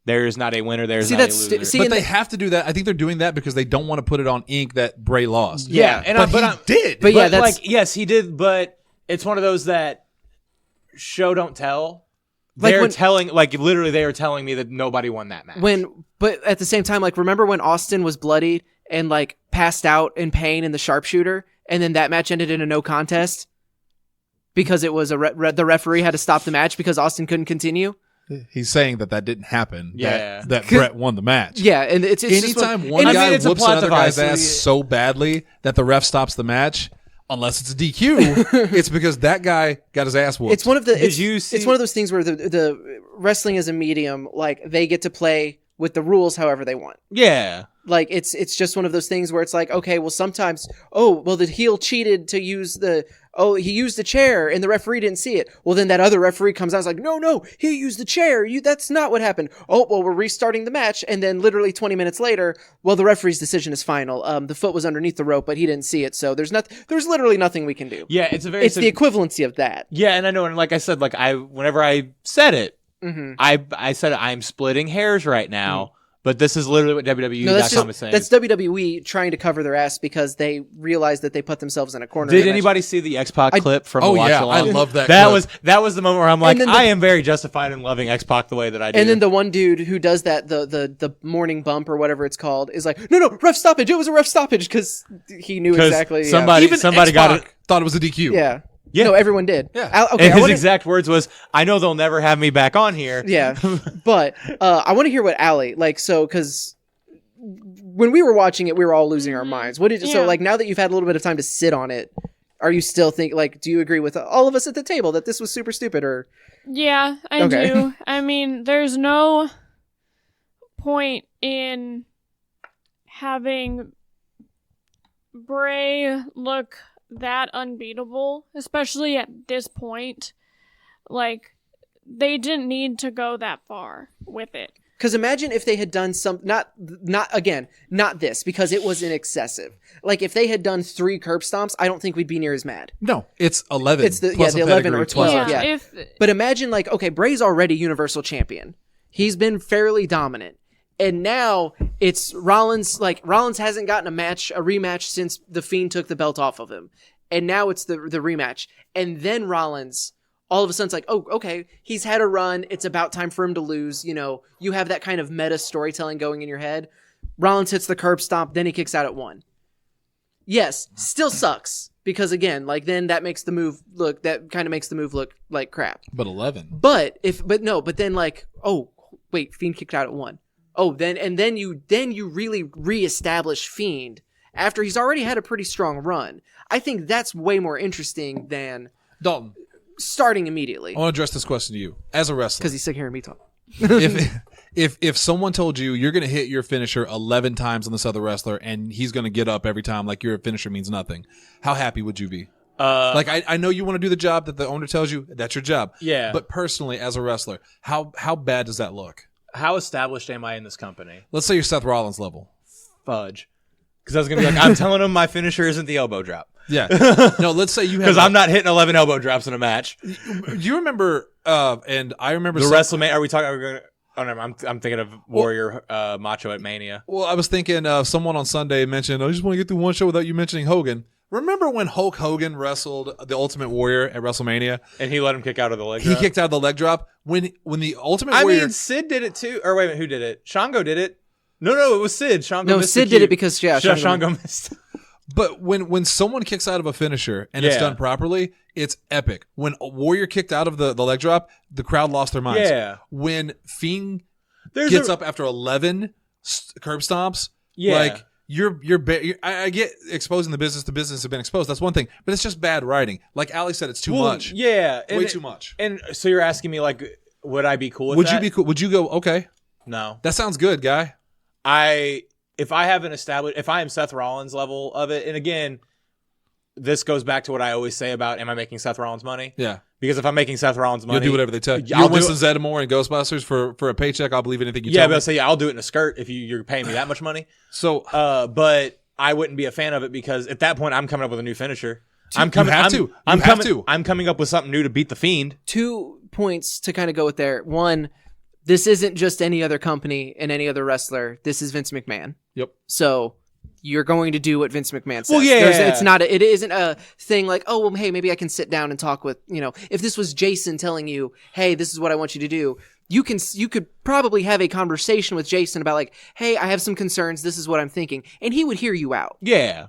There is not a winner. There is not a loser. But they have to do that. I think they're doing that because they don't want to put it on ink that Bray lost. Yeah, and but he did. But yeah, that's like yes, he did. But it's one of those that show don't tell. They're telling, like literally, they are telling me that nobody won that match. But at the same time, like remember when Austin was bloodied and like passed out in pain in the sharpshooter, and then that match ended in a no contest because it was the referee had to stop the match because Austin couldn't continue. He's saying that didn't happen. Yeah, that Brett won the match. Yeah, and it's anytime just, one guy it's whoops another guy's ass so badly that the ref stops the match, unless it's a DQ, it's because that guy got his ass whooped. It's one of the. Did you see? It's one of those things where the wrestling is a medium, like they get to play with the rules however they want. Yeah. Like it's just one of those things where it's like, okay, well sometimes, the heel cheated to use he used the chair and the referee didn't see it. Well, then that other referee comes out and is like, no, he used the chair. That's not what happened. Oh, well, we're restarting the match. And then literally 20 minutes later, well, the referee's decision is final. The foot was underneath the rope, but he didn't see it. So there's literally nothing we can do. Yeah. It's the equivalency of that. Yeah. And I know. And like I said, like whenever I said it, Mm-hmm. I said I'm splitting hairs right now. But this is literally what WWE.com is saying. That's WWE trying to cover their ass because they realized that they put themselves in a corner. Did anybody see the X-Pac clip from Watch Along? I love that clip. Clip. That was the moment where I'm like, I am very justified in loving X-Pac the way that I do. And then the one dude who does that, the morning bump or whatever it's called, is like, no, ref stoppage. It was a ref stoppage because he knew exactly. Somebody got it. Thought it was a DQ. Yeah. Yeah. No, everyone did. Yeah. And his exact words was, I know they'll never have me back on here. Yeah. But I want to hear what Allie, because when we were watching it, we were all losing our minds. So like now that you've had a little bit of time to sit on it, are you still do you agree with all of us at the table that this was super stupid or? Yeah, I do. I mean, there's no point in having Bray look that unbeatable, especially at this point. Like, they didn't need to go that far with it. Because imagine if they had done not this, because it wasn't excessive. Like, if they had done 3 curb stomps, I don't think we'd be near as mad. No, it's 11. It's the 11 or 12. Yeah. But imagine, Bray's already Universal Champion. He's been fairly dominant. And now it's Rollins. Rollins hasn't gotten a rematch since The Fiend took the belt off of him. And now it's the rematch. And then Rollins, all of a sudden it's like, oh, okay, he's had a run. It's about time for him to lose. You have that kind of meta storytelling going in your head. Rollins hits the curb stomp, then he kicks out at 1. Yes, still sucks. Because again, then that makes the move look like crap. But 11. But then oh, wait, Fiend kicked out at 1. Oh, then you really reestablish Fiend after he's already had a pretty strong run. I think that's way more interesting than Dalton starting immediately. I want to address this question to you as a wrestler because he's sick of hearing me talk. if someone told you you're going to hit your finisher 11 times on this other wrestler and he's going to get up every time like your finisher means nothing, how happy would you be? I know you want to do the job that the owner tells you. That's your job. Yeah. But personally, as a wrestler, how bad does that look? How established am I in this company? Let's say you're Seth Rollins level. Fudge. Because I was going to be like, I'm telling him my finisher isn't the elbow drop. Yeah. No, let's say you have... Because I'm not hitting 11 elbow drops in a match. Do you remember, and I remember... The WrestleMania... Are we going to... Oh, no, I'm thinking of Warrior Macho at Mania. Well, I was thinking someone on Sunday mentioned, I just want to get through one show without you mentioning Hogan. Remember when Hulk Hogan wrestled the Ultimate Warrior at WrestleMania? And he let him kick out of the leg drop? He kicked out of the leg drop. When the Ultimate Warrior... I mean, Sid did it too. Or wait a minute, who did it? Shango did it. No, it was Sid. Shango missed Sid did it because, Shango missed. But when someone kicks out of a finisher and it's done properly, it's epic. When a Warrior kicked out of the leg drop, the crowd lost their minds. Yeah. When Fiend gets up after 11 curb stomps, like... I get exposing the business has been exposed. That's one thing, but it's just bad writing. Like Ali said, it's too much. Yeah. Way too much. And so you're asking me, would I be cool with that? Would you be cool? Would you go, okay. No. That sounds good, guy. If I am Seth Rollins level of it, and again, this goes back to what I always say about, am I making Seth Rollins money? Yeah. Because if I'm making Seth Rollins money, you'll do whatever they tell you. I'll You're Winston Zeddemore and Ghostbusters for a paycheck. I'll believe anything you tell me. I'll do it in a skirt if you're paying me that much money. So, but I wouldn't be a fan of it because at that point I'm coming up with a new finisher. You have to. I'm coming up with something new to beat the Fiend. 2 points to kind of go with there. One, this isn't just any other company and any other wrestler. This is Vince McMahon. Yep. So you're going to do what Vince McMahon says. Well, yeah. It isn't a thing like, oh, well, hey, maybe I can sit down and talk with, if this was Jason telling you, hey, this is what I want you to do. You could probably have a conversation with Jason about like, hey, I have some concerns. This is what I'm thinking. And he would hear you out. Yeah.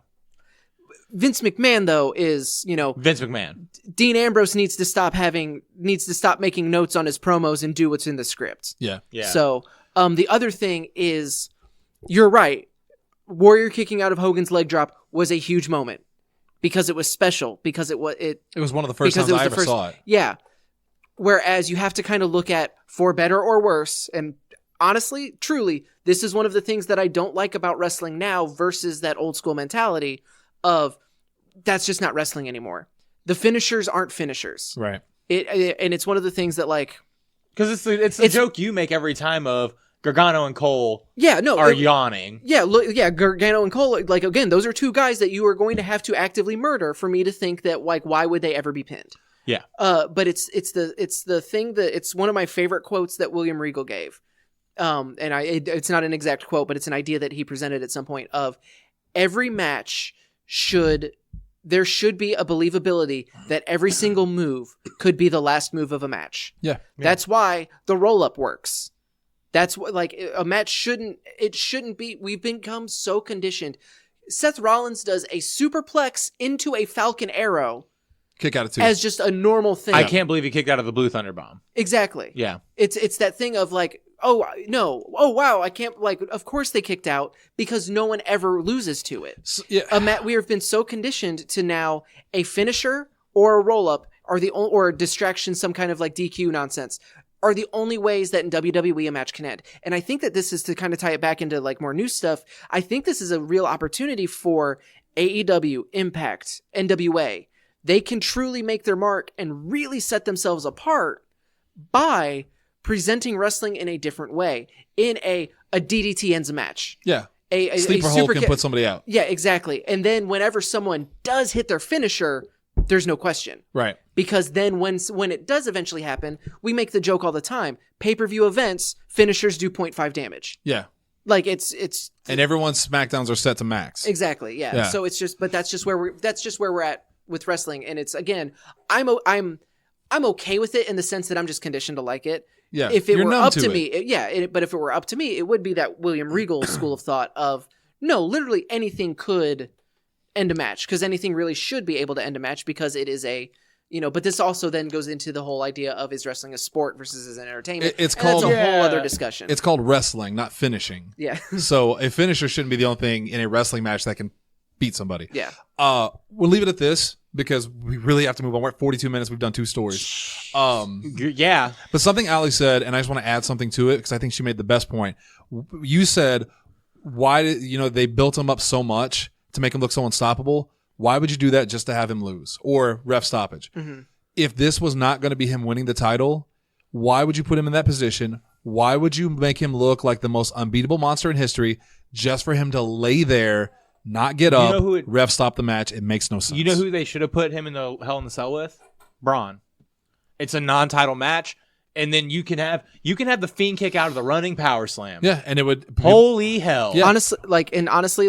Vince McMahon, though, is, Vince McMahon. Dean Ambrose needs to stop making notes on his promos and do what's in the script. Yeah. Yeah. So, the other thing is, you're right. Warrior kicking out of Hogan's leg drop was a huge moment because it was special, because it was one of the first times I ever saw it. Yeah. Whereas you have to kind of look at for better or worse. And honestly, truly, this is one of the things that I don't like about wrestling now versus that old school mentality of that's just not wrestling anymore. The finishers aren't finishers. Right. And it's one of the things that like, because it's the joke you make every time of Gargano and Cole are yawning. Yeah, Gargano and Cole, like, again, those are two guys that you are going to have to actively murder for me to think that, like, why would they ever be pinned? Yeah. But it's the thing that, it's one of my favorite quotes that William Regal gave. And it's not an exact quote, but it's an idea that he presented at some point of every match there should be a believability that every single move could be the last move of a match. Yeah. That's why the roll-up works. That's what, like, a match shouldn't be. We've become so conditioned. Seth Rollins does a superplex into a Falcon Arrow. Kick out of 2. As just a normal thing. I can't believe he kicked out of the Blue Thunder Bomb. Exactly. Yeah. It's that thing of like, oh, no. Oh, wow. I can't, like, of course they kicked out because no one ever loses to it. So, yeah. We have been so conditioned to now a finisher or a roll-up or a distraction, some kind of like DQ nonsense, are the only ways that in WWE a match can end. And I think that this is to kind of tie it back into like more new stuff. I think this is a real opportunity for AEW, Impact, NWA. They can truly make their mark and really set themselves apart by presenting wrestling in a different way. In a DDT ends a match. Yeah. A sleeper hold can put somebody out. Yeah, exactly. And then whenever someone does hit their finisher, there's no question. Right. Because then when it does eventually happen, we make the joke all the time. Pay-per-view events, finishers do 0.5 damage. Yeah. Like it's and everyone's SmackDowns are set to max. Exactly. Yeah. So it's just, but that's just where we're at with wrestling. And it's, again, I'm okay with it in the sense that I'm just conditioned to like it. Yeah. If it were up to me, but if it were up to me, it would be that William Regal school of thought of no, literally anything could end a match, because anything really should be able to end a match, because it is a, but this also then goes into the whole idea of, is wrestling a sport versus as an entertainment? It's called, that's a whole other discussion. It's called wrestling, not finishing. Yeah. So a finisher shouldn't be the only thing in a wrestling match that can beat somebody. Yeah. We'll leave it at this because we really have to move on. We're at 42 minutes. We've done 2 stories. Yeah. But something Ali said, and I just want to add something to it because I think she made the best point. You said, why did, they built him up so much to make him look so unstoppable. Why would you do that just to have him lose or ref stoppage? Mm-hmm. If this was not going to be him winning the title, why would you put him in that position? Why would you make him look like the most unbeatable monster in history just for him to lay there, not get up, ref stop the match? It makes no sense. You know who they should have put him in the Hell in the Cell with? Braun. It's a non-title match, and then you can have the Fiend kick out of the running power slam. Yeah, and it would holy hell. Yeah. Honestly,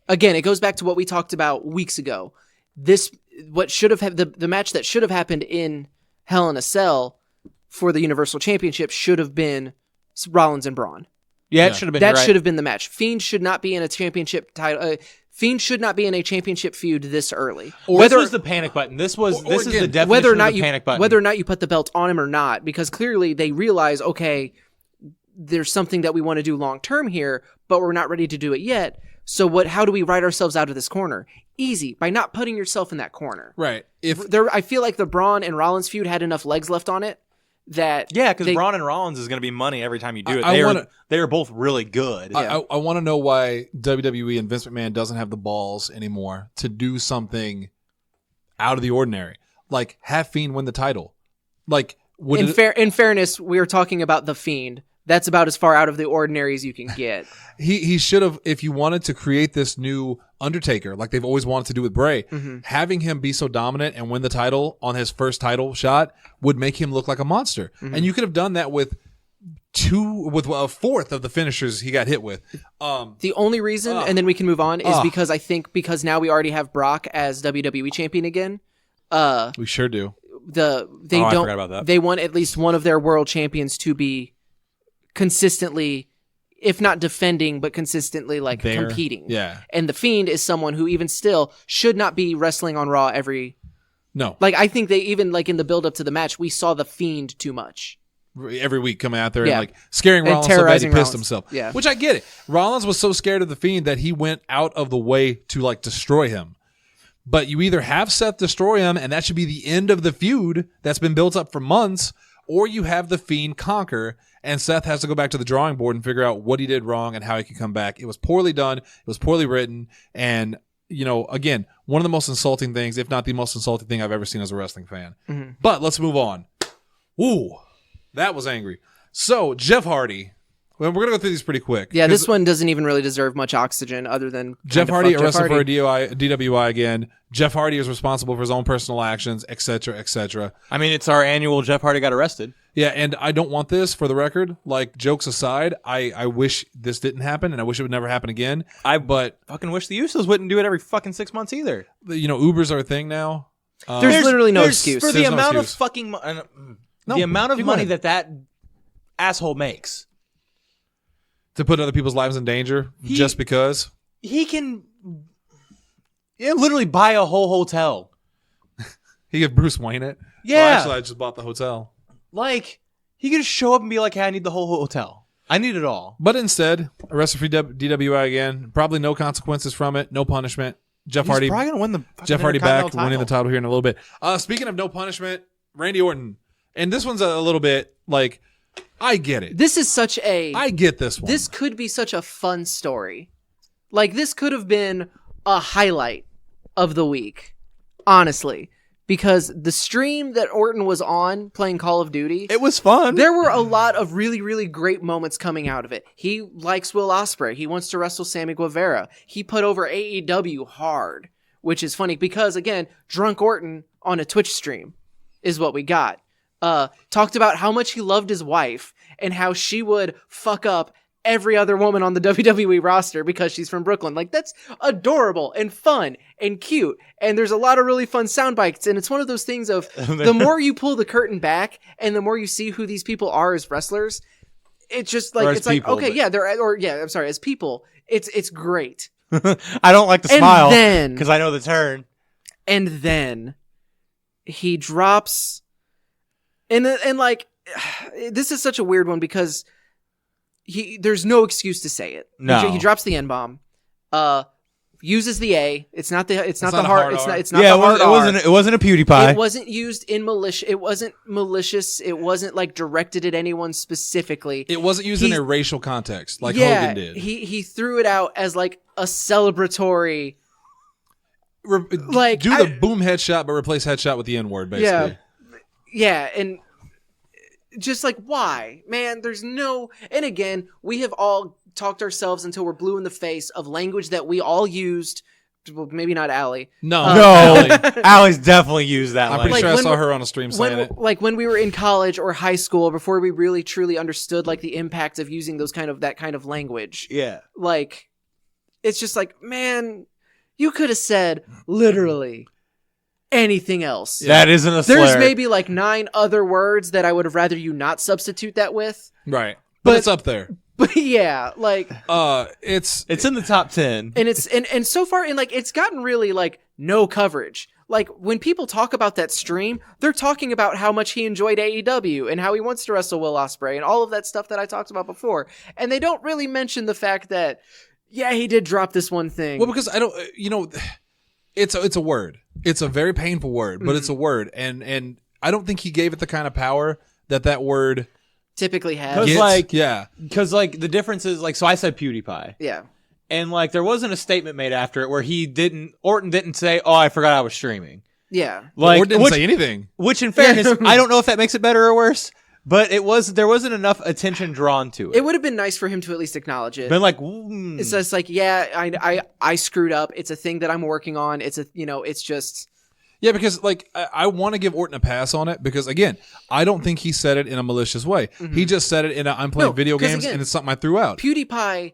again, it goes back to what we talked about weeks ago. What should have had the match that should have happened in Hell in a Cell for the Universal Championship should have been Rollins and Braun. Yeah, it should have been. That should have been the match. Fiend should not be in a championship title. Fiend should not be in a championship feud this early. This was the panic button. This is the definition of the panic button. Whether or not you put the belt on him or not, because clearly they realize, okay, there's something that we want to do long term here, but we're not ready to do it yet. So how do we write ourselves out of this corner? Easy, by not putting yourself in that corner. Right. I feel like the Braun and Rollins feud had enough legs left on it that because Braun and Rollins is going to be money every time you do it. They are both really good. I want to know why WWE and Vince McMahon doesn't have the balls anymore to do something out of the ordinary, like have Fiend win the title. Like, in fairness, we are talking about the Fiend. That's about as far out of the ordinary as you can get. He should have, if you wanted to create this new Undertaker, like they've always wanted to do with Bray. Having him be so dominant and win the title on his first title shot would make him look like a monster. And you could have done that with a fourth of the finishers he got hit with. The only reason, and then we can move on, is because now we already have Brock as WWE champion again. We sure do. I forgot about that. They want at least one of their world champions to be consistently, if not defending, but consistently competing. Yeah. And the Fiend is someone who even still should not be wrestling on Raw No. I think they even in the build up to the match, we saw the Fiend too much. Every week coming out there Yeah. and scaring And Rollins so bad he terrorizing pissed Rollins. himself. Yeah. Which I get it. Rollins was so scared of the Fiend that he went out of the way to destroy him. But you either have Seth destroy him and that should be the end of the feud that's been built up for months, or you have the Fiend conquer and Seth has to go back to the drawing board and figure out what he did wrong and how he can come back. It was poorly done. It was poorly written. And, again, one of the most insulting things, if not the most insulting thing I've ever seen as a wrestling fan. But let's move on. Ooh, that was angry. So, Jeff Hardy. Well, we're going to go through these pretty quick. Yeah, this one doesn't even really deserve much oxygen other than Jeff Hardy arrested for a DWI again. Jeff Hardy is responsible for his own personal actions, etc., etc. I mean, it's our annual Jeff Hardy got arrested. Yeah, and I don't want this, for the record. Jokes aside, I wish this didn't happen, and I wish it would never happen again. But fucking wish the Usos wouldn't do it every fucking 6 months either. Ubers are a thing now. There's literally no excuse. For the There's no amount of excuse. fucking... the amount of money that asshole makes. To put other people's lives in danger just because? He can literally buy a whole hotel. He gave Bruce Wayne it? Yeah. Well, actually, I just bought the hotel. He could just show up and be like, hey, I need the whole hotel. I need it all. But instead, arrested for DWI again. Probably no consequences from it. No punishment. Jeff Hardy. He's probably going to win the fucking Jeff Hardy back, Intercontinental winning the title here in a little bit. Speaking of no punishment, Randy Orton. And this one's a little bit I get it. This is such a... I get this one. This could be such a fun story. This could have been a highlight of the week, honestly. Because the stream that Orton was on playing Call of Duty... It was fun. There were a lot of really, really great moments coming out of it. He likes Will Ospreay. He wants to wrestle Sammy Guevara. He put over AEW hard, which is funny because, again, Drunk Orton on a Twitch stream is what we got. Talked about how much he loved his wife and how she would fuck up every other woman on the WWE roster because she's from Brooklyn. That's adorable and fun and cute. And there's a lot of really fun sound bites. And it's one of those things of the more you pull the curtain back and the more you see who these people are as wrestlers, it's just as people, it's great. I don't like to smile because I know the turn. And then he drops... And this is such a weird one because there's no excuse to say it. No. He drops the N-bomb, uses the A. It's not the hard R. It's not the hard R. It wasn't a PewDiePie. It wasn't used in malicious. It wasn't malicious. It wasn't directed at anyone specifically. It wasn't used in a racial context Hogan did. He threw it out as a celebratory. Do the boom headshot, but replace headshot with the N-word, basically. Yeah, and just why? Man, there's no... And again, we have all talked ourselves until we're blue in the face of language that we all used. Well, maybe not Allie. No. Allie's definitely used that I'm language. pretty sure I saw her on a stream saying it. When we were in college or high school, before we really truly understood the impact of using that kind of language. Yeah. It's just man, you could have said literally anything else. That isn't a slur. There's maybe 9 other words that I would have rather you not substitute that with. Right. But it's up there. But yeah, it's in the top 10. And it's and so far it's gotten really no coverage. When people talk about that stream, they're talking about how much he enjoyed AEW and how he wants to wrestle Will Ospreay and all of that stuff that I talked about before. And they don't really mention the fact that he did drop this one thing. Well, because I don't it's a word. It's a very painful word, but it's a word, and I don't think he gave it the kind of power that word typically has. Because the difference is so I said PewDiePie. Yeah. And there wasn't a statement made after it where Orton didn't say, "Oh, I forgot I was streaming." Yeah. Orton didn't say anything. Which in fairness, I don't know if that makes it better or worse, But there wasn't enough attention drawn to it. It would have been nice for him to at least acknowledge it. Been like, It's just like, yeah, I screwed up. It's a thing that I'm working on. It's just. Yeah, because like I want to give Orton a pass on it because again, I don't think he said it in a malicious way. He just said it in I'm playing video games and it's something I threw out. PewDiePie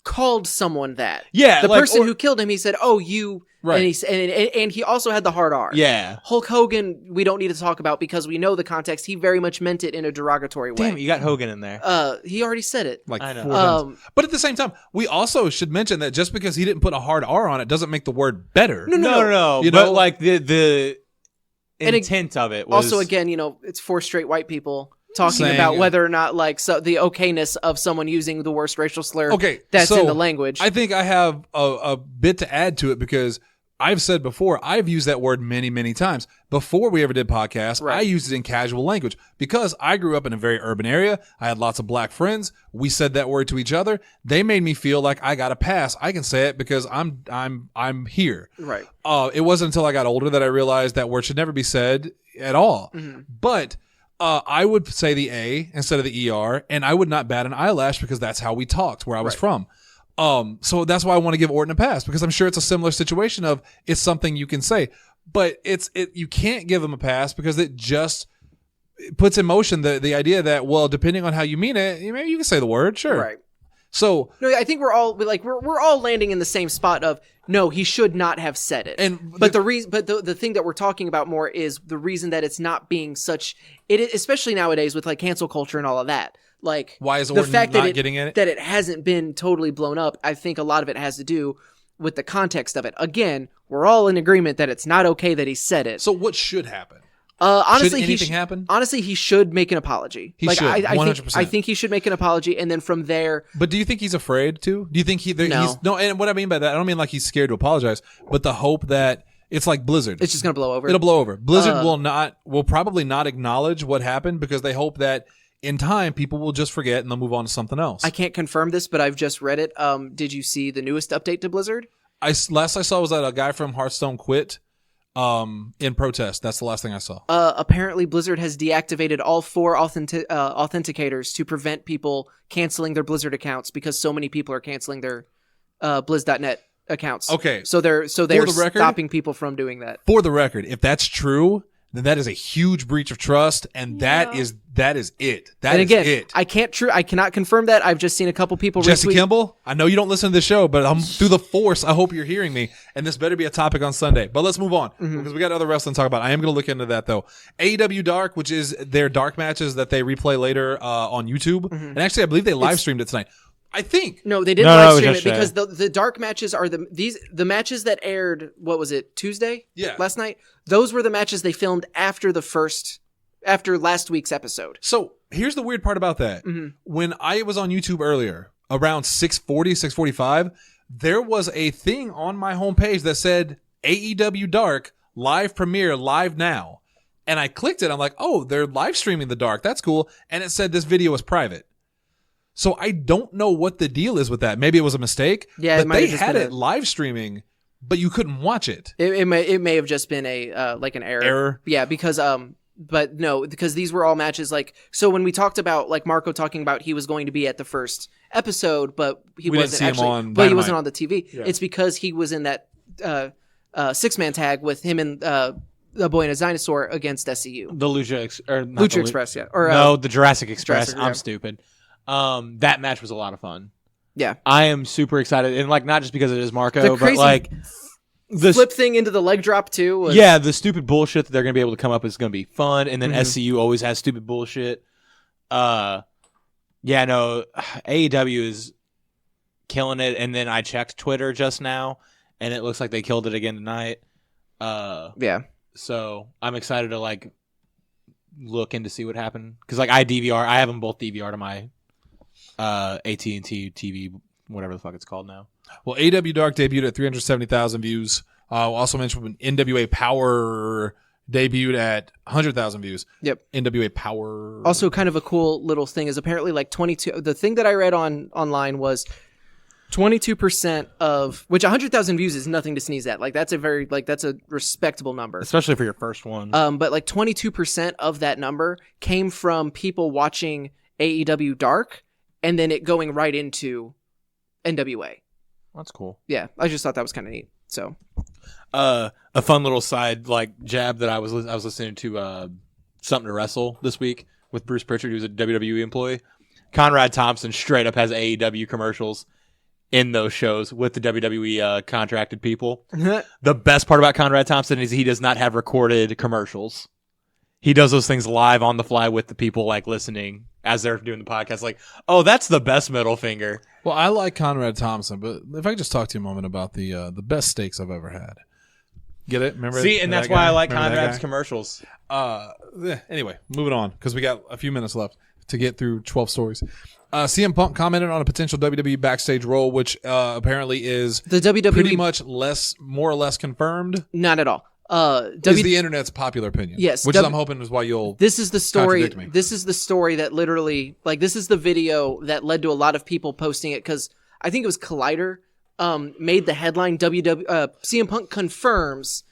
called someone that. Yeah, the person who killed him, he said, "Oh, you." Right. And he also had the hard R. yeah. Hulk Hogan, we don't need to talk about because we know the context. He very much meant it in a derogatory way. Damn, you got Hogan in there. He already said it. Like I know. 4 times. But at the same time, we also should mention that just because he didn't put a hard R on it doesn't make the word better. No. You But know? like the intent of it was Also, again, it's 4 straight white people talking Saying- about whether or not the okayness of someone using the worst racial slur that's so in the language. I think I have a bit to add to it because I've said before, I've used that word many, many times. Before we ever did podcasts, Right. I used it in casual language because I grew up in a very urban area. I had lots of black friends. We said that word to each other. They made me feel like I got a pass. I can say it because I'm here. Right. It wasn't until I got older that I realized that word should never be said at all. Mm-hmm. But I would say the A instead of the ER, and I would not bat an eyelash because that's how we talked where I was from. So that's why I want to give Orton a pass because I'm sure it's a similar situation of it's something you can say, but you can't give him a pass because it just puts in motion the idea that, well, depending on how you mean it, maybe you can say the word, sure. Right. So No, I think we're all landing in the same spot of no, he should not have said it. But the thing that we're talking about more is the reason that it's not being such especially nowadays with like cancel culture and all of that. Like why is the Orton fact not that getting in it? that it hasn't been totally blown up, I think a lot of it has to do with the context of it. Again, we're all in agreement that it's not okay that he said it. So what should happen? Honestly, should anything happen? Honestly, he should make an apology. He should, 100%. I think he should make an apology, and then from there. But do you think he's afraid to? Do you think he's no? And what I mean by that, I don't mean like he's scared to apologize, but the hope that it's like Blizzard. It's just gonna blow over. It'll blow over. Blizzard will probably not acknowledge what happened because they hope that in time people will just forget and they'll move on to something else. I can't confirm this, but I've just read it. Did you see the newest update to Blizzard? Last I saw was that a guy from Hearthstone quit in protest. That's the last thing I saw. Apparently Blizzard has deactivated all 4 authenticators to prevent people canceling their Blizzard accounts because so many people are canceling their Blizz.net accounts. Okay. So they're the record- stopping people from doing that. For the record, if that's true, then that is a huge breach of trust, and that is it. That And is again, it. I cannot confirm that. I've just seen a couple people Jesse retweet. Kimball, I know you don't listen to this show, but I'm through the force. I hope you're hearing me, and this better be a topic on Sunday. But let's move on because we got other wrestling to talk about. I am going to look into that though. AEW Dark, which is their dark matches that they replay later on YouTube, and actually I believe they live streamed it tonight. I think. No, they didn't No, live it stream was it because the dark matches are the matches that aired. What was it, Tuesday? Yeah. Last night. Those were the matches they filmed after last week's episode. So here's the weird part about that. When I was on YouTube earlier, around 6:40, 6:45, there was a thing on my homepage that said AEW Dark live premiere live now. And I clicked it. I'm like, oh, they're live streaming the Dark. That's cool. And it said this video is private. So I don't know what the deal is with that. Maybe it was a mistake. Yeah, it but might they have just had been it live streaming, but you couldn't watch it. It may have just been a like an error. Error? Yeah, because but no, because these were all matches like so when we talked about like Marco talking about he was going to be at the first episode, but he We didn't wasn't see him actually on but he Dynamite. wasn't on the TV. It's because he was in that 6-man tag with him and the Boy and His Dinosaur against SCU. the Lucha Express, yeah. Or no, the Jurassic Express. Jurassic, I'm yeah. stupid. That match was a lot of fun. yeah. I am super excited, and like not just because it is Marco, The but crazy like the Flip thing into the leg drop too. Was, yeah, the stupid bullshit that they're gonna be able to come up is gonna be fun, and then SCU always has stupid bullshit. Yeah, no, AEW is killing it, and then I checked Twitter just now, and it looks like they killed it again tonight. Yeah. So I'm excited to like look in to see what happened because like I have them both DVR to my AT&T TV, whatever the fuck it's called now. Well, AEW Dark debuted at 370,000 views. Also mentioned when NWA Power debuted at 100,000 views. Yep. NWA Power. Also, kind of a cool little thing is apparently like 22. The thing that I read online was 22% of which 100,000 views is nothing to sneeze at. Like that's a respectable number. Especially for your first one. But like 22% of that number came from people watching AEW Dark and then it going right into NWA. That's cool. Yeah, I just thought that was kind of neat. So, a fun little side like jab that I was listening to Something to Wrestle this week with Bruce Pritchard, who's a WWE employee. Conrad Thompson straight up has AEW commercials in those shows with the WWE contracted people. The best part about Conrad Thompson is he does not have recorded commercials. He does those things live on the fly with the people like listening as they're doing the podcast. Like, oh, that's the best middle finger. Well, I like Conrad Thompson, but if I could just talk to you a moment about the best steaks I've ever had. Get it? Remember? See, and that's why I like Conrad's commercials. Anyway, moving on because we got a few minutes left to get through 12 stories. CM Punk commented on a potential WWE backstage role, which apparently is the WWE pretty much more or less confirmed. Not at all. Is the internet's popular opinion? Yes, which I'm hoping is why you'll. This is the story. contradict me. This is the story that literally, like, this is the video that led to a lot of people posting it because I think it was Collider made the headline. CM Punk confirms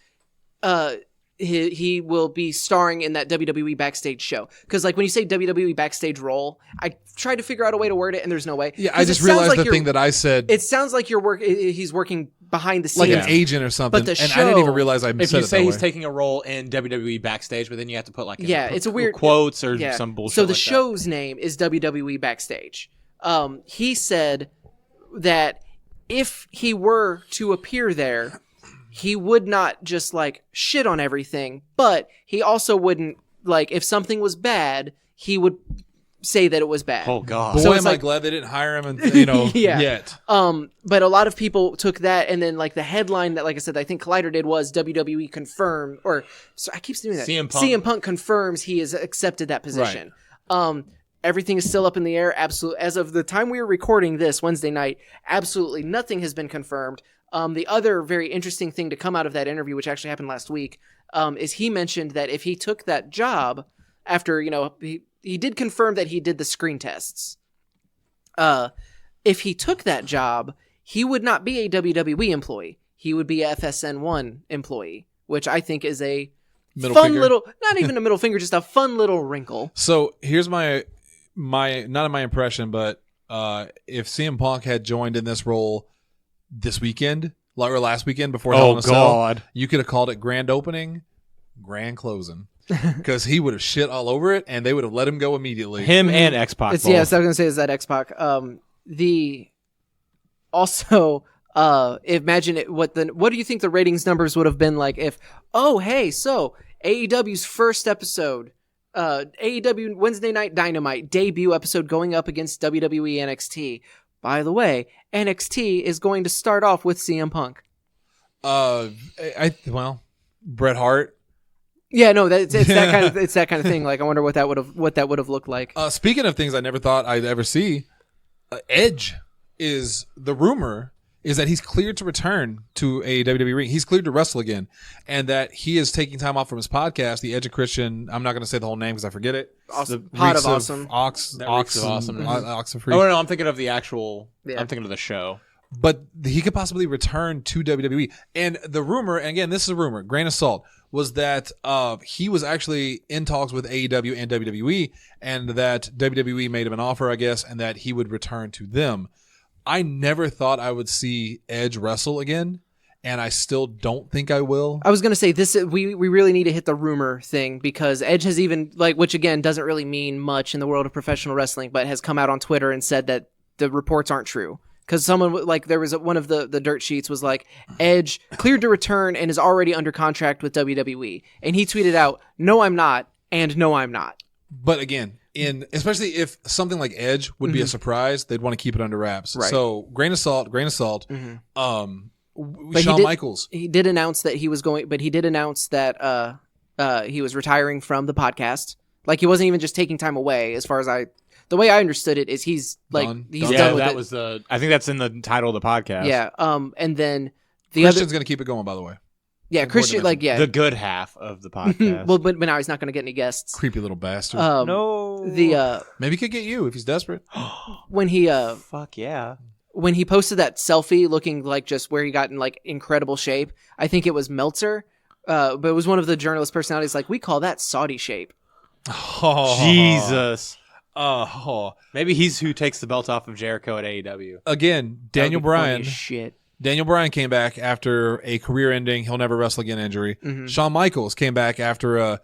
he will be starring in that WWE backstage show. Because like when you say WWE backstage role, I tried to figure out a way to word it, and there's no way. Yeah, I just realized the thing that I said. It sounds like he's working behind the scenes, like an agent or something. But the and show, I didn't even realize I if said it you that say he's way. taking a role in WWE backstage, but then you have to put like it's a weird quotes or some bullshit. So the like show's name is WWE Backstage. He said that if he were to appear there, he would not just like shit on everything, but he also wouldn't like if something was bad, he would say that it was bad. Oh god. Boy, So am it's I like- glad they didn't hire him and Yeah. yet. But a lot of people took that, and then like the headline that, like I said, I think Collider did was WWE confirmed, or so I keep doing that. CM Punk confirms he has accepted that position. Everything is still up in the air. Absolutely, as of the time we were recording this Wednesday night, absolutely nothing has been confirmed. The other very interesting thing to come out of that interview, which actually happened last week, is he mentioned that if he took that job after, he did confirm that he did the screen tests. If he took that job, he would not be a WWE employee. He would be a FSN1 employee, which I think is a little, not even a middle finger, just a fun little wrinkle. So here's my not my impression, but if CM Punk had joined in this role this weekend, or last weekend before Hell in a Cell, you could have called it grand opening, grand closing. Because he would have shit all over it, and they would have let him go immediately. Him and X-Pac. So I was going to say is that X-Pac. Imagine it. What do you think the ratings numbers would have been like if? Oh, hey, so AEW's first episode, AEW Wednesday Night Dynamite debut episode going up against WWE NXT. By the way, NXT is going to start off with CM Punk. Bret Hart. Yeah, no, it's that kind of thing. Like, I wonder what that would have looked like. Speaking of things I never thought I'd ever see, Edge is the rumor is that he's cleared to return to a WWE ring. He's cleared to wrestle again, and that he is taking time off from his podcast, the Edge of Christian. I'm not going to say the whole name because I forget it. Awesome. The Pod Reeks of Awesome. Ox That Reeks of Awesome. Ox of Free. Oh no, I'm thinking of the actual. Yeah. I'm thinking of the show. But he could possibly return to WWE. And the rumor, and again, this is a rumor, grain of salt, was that he was actually in talks with AEW and WWE, and that WWE made him an offer, I guess, and that he would return to them. I never thought I would see Edge wrestle again, and I still don't think I will. I was going to say this. We really need to hit the rumor thing because Edge has even which again doesn't really mean much in the world of professional wrestling, but has come out on Twitter and said that the reports aren't true. Because someone there was one of the dirt sheets was like Edge cleared to return and is already under contract with WWE, and he tweeted out, "No, I'm not," and "No, I'm not." But again, especially if something like Edge would be a surprise, they'd want to keep it under wraps. Right. So grain of salt. Shawn Michaels. He did announce that he was going, but he did announce that he was retiring from the podcast. Like he wasn't even just taking time away. As far as the way I understood it is he's done with that it. was I think that's in the title of the podcast. Yeah. And then Christian's going to keep it going, by the way. Yeah, Christian, the good half of the podcast. Well, but now he's not going to get any guests. Creepy little bastard. No. The maybe he could get you if he's desperate. when he fuck yeah. when he posted that selfie looking like just where he got in like incredible shape. I think it was Meltzer, but it was one of the journalist personalities like, we call that Saudi shape. Oh, Jesus. Oh, Maybe he's who takes the belt off of Jericho at AEW. again, That Daniel would be funny Bryan. as shit. Daniel Bryan came back after a career-ending, he'll never wrestle again injury. Shawn Michaels came back after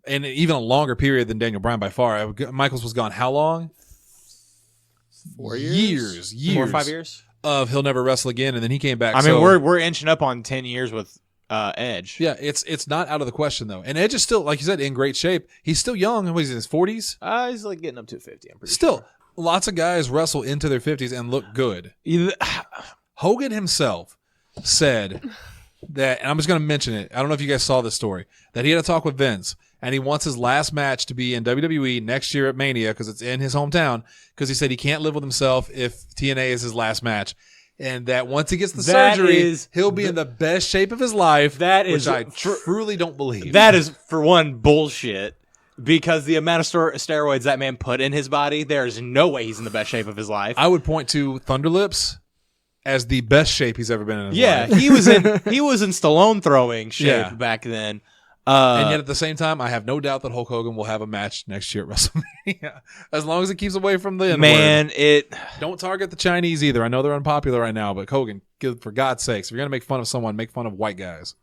and even a longer period than Daniel Bryan by far. Michaels was gone how long? 4 years. 4 or 5 years. Of he'll never wrestle again, and then he came back. I mean, So, we're inching up on 10 years with Edge. yeah, it's not out of the question though. And Edge is still, like you said, in great shape. He's still young. What is he, in his 40s? He's like getting up to 50. I'm pretty Still, sure. lots of guys wrestle into their 50s and look good. Hogan himself said that, and I'm just going to mention it. I don't know if you guys saw this story, that he had a talk with Vince, and he wants his last match to be in WWE next year at Mania because it's in his hometown, because he said he can't live with himself if TNA is his last match. And that once he gets the surgery, he'll be in the best shape of his life, which I truly don't believe. That is, for one, bullshit. Because the amount of steroids that man put in his body, there is no way he's in the best shape of his life. I would point to Thunderlips as the best shape he's ever been in his life. Yeah, he was in Stallone throwing shape back then. And yet at the same time, I have no doubt that Hulk Hogan will have a match next year at WrestleMania, as long as it keeps away from the N-word. Man, Don't target the Chinese either. I know they're unpopular right now, but Hogan, for God's sakes, if you're gonna make fun of someone, make fun of white guys.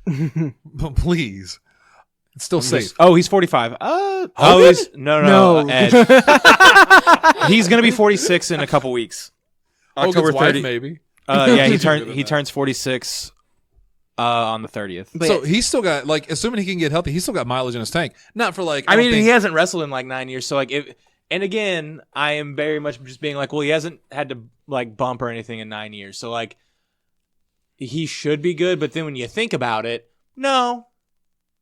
But please, it's still safe. He's 45. No. Edge. He's gonna be 46 in a couple weeks. October Hogan's wife, 30, maybe. Yeah, he turns 46 on the 30th. But So he's still got, like, assuming he can get healthy, he's still got mileage in his tank. Not for like, I mean, he hasn't wrestled in like 9 years, so like and again, I am very much just being like, well, he hasn't had to like bump or anything in 9 years, so like he should be good. But then when you think about it, no,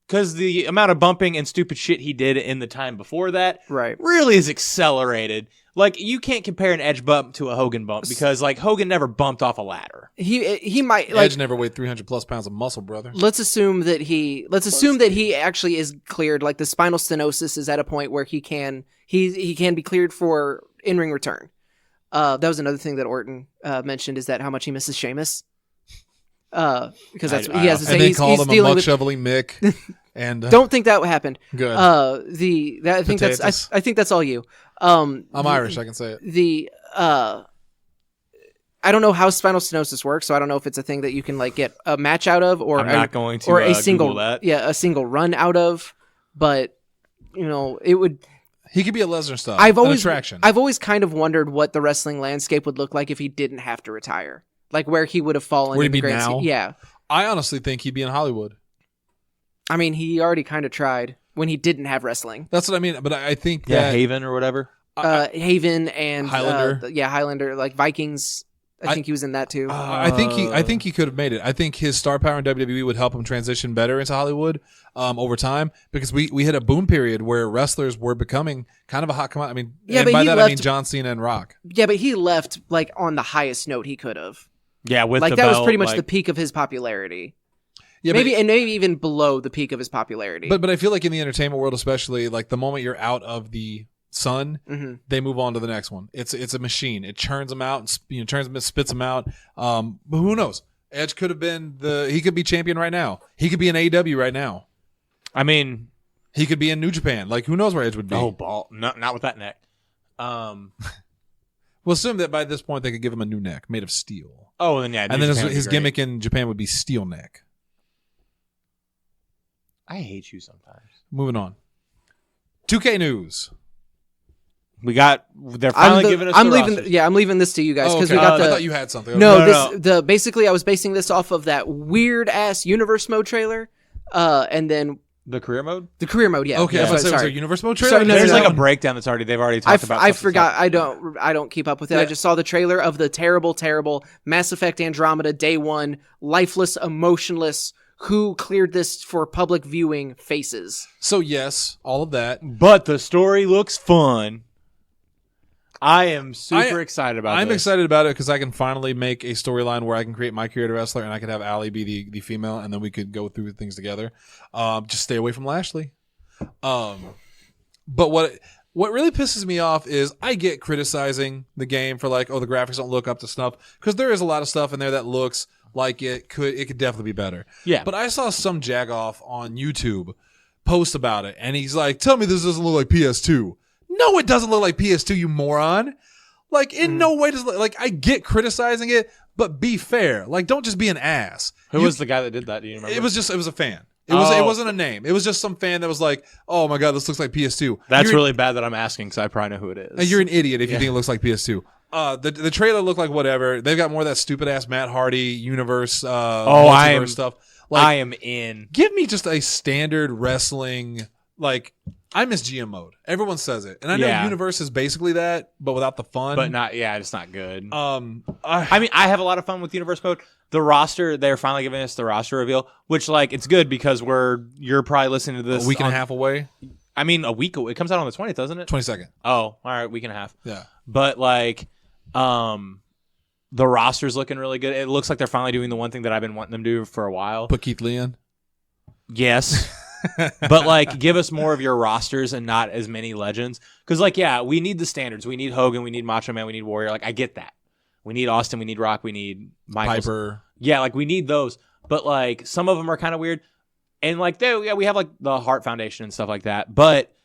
because the amount of bumping and stupid shit he did in the time before that, Right. really is accelerated. Like, you can't compare an Edge bump to a Hogan bump because like Hogan never bumped off a ladder. He might like. Edge never weighed 300 plus pounds of muscle, brother. Let's assume that he actually is cleared. Like the spinal stenosis is at a point where he can be cleared for in-ring return. That was another thing that Orton mentioned, is that how much he misses Sheamus. Because that's what he has to say. And they He's called him a dealing muck with. shoveling Mick. And Don't think that happened. good. I think Potatoes. I think that's all you. I'm Irish. I can say it. I don't know how spinal stenosis works, so I don't know if it's a thing that you can like get a match out of, or I'm not going to or a Google single that. a single run out of. But it would. He could be a Lesnar stuff. I've an always attraction. I've always kind of wondered what the wrestling landscape would look like if he didn't have to retire, like where he would have fallen. Where in he'd the be grand now? scheme. Yeah, I honestly think he'd be in Hollywood. I mean, he already kind of tried when he didn't have wrestling. That's what I mean. But I think Yeah, that Haven or whatever. Haven and Highlander. Highlander, like Vikings. I think he was in that too. I think he could have made it. I think his star power in WWE would help him transition better into Hollywood over time, because we hit a boom period where wrestlers were becoming kind of a hot commodity. I mean, Yeah, and but by he that I mean left- John Cena and Rock. Yeah, but he left like on the highest note he could have. Yeah, with Like the that was belt, pretty much like- the peak of his popularity. Yeah, maybe even below the peak of his popularity. but I feel like in the entertainment world, especially, like the moment you're out of the sun, they move on to the next one. It's a machine. It churns them out and spits them out. But who knows? Edge could have been he could be champion right now. He could be in AEW right now. I mean, He could be in New Japan. Like, who knows where Edge would be? not with that neck. We'll assume that by this point they could give him a new neck made of steel. Oh, then yeah, And then his gimmick in Japan would be steel neck. I hate you sometimes. Moving on. 2K news. They're finally giving us. I'm the leaving. rosters. I'm leaving this to you guys because okay. we got I the. thought you had something. No, basically I was basing this off of that weird ass universe mode trailer, and then The career mode. the career mode. Yeah. Okay, I was Sorry, about to say, was there a sorry. universe mode trailer? Sorry, no, There's no, like no. a breakdown that's already. They've already talked about. I stuff and forgot. stuff. I don't keep up with it. I just saw the trailer of the terrible Mass Effect Andromeda Day 1 lifeless, emotionless. Who cleared this for public viewing faces? So yes, all of that. But the story looks fun. I am super excited about I'm this. excited about it because I can finally make a storyline where I can create my creator wrestler and I could have Allie be the female, and then we could go through things together. Just stay away from Lashley. But what What really pisses me off is I get criticizing the game for like, oh, the graphics don't look up to snuff, because there is a lot of stuff in there that looks like it could definitely be better. Yeah. But I saw some jagoff on YouTube post about it, and he's like, tell me this doesn't look like PS2. No, it doesn't look like PS2, you moron. Like, in no way does, like, I get criticizing it, but be fair. Like, don't just be an ass. Who was the guy that did that? Do you remember? It was a fan. It wasn't a name. It was just some fan that was like, oh my God, this looks like PS2. That's really bad that I'm asking, because I probably know who it is. You're an idiot if you think it looks like PS2. The trailer looked like whatever. They've got more of that stupid ass Matt Hardy universe, multiverse stuff. Like, I am in. Give me just a standard wrestling. Like, I miss GM mode. Everyone says it, and I know Universe is basically that, but without the fun. But not, it's not good. I mean, I have a lot of fun with Universe mode. The roster, they're finally giving us the roster reveal, which, like, it's good because you're probably listening to this a week and a half away. I mean, a week. It comes out on the 20th, doesn't it? 22nd. Oh, all right, week and a half. Yeah. But like, the roster's looking really good. It looks like they're finally doing the one thing that I've been wanting them to do for a while. Put Keith Lee in. Yes. But like, give us more of your rosters and not as many legends. Because like, we need the standards. We need Hogan. We need Macho Man. We need Warrior. Like, I get that. We need Austin. We need Rock. We need Michaels. Piper. Yeah, like we need those. But like, some of them are kind of weird. And like, we have like the Hart Foundation and stuff like that. But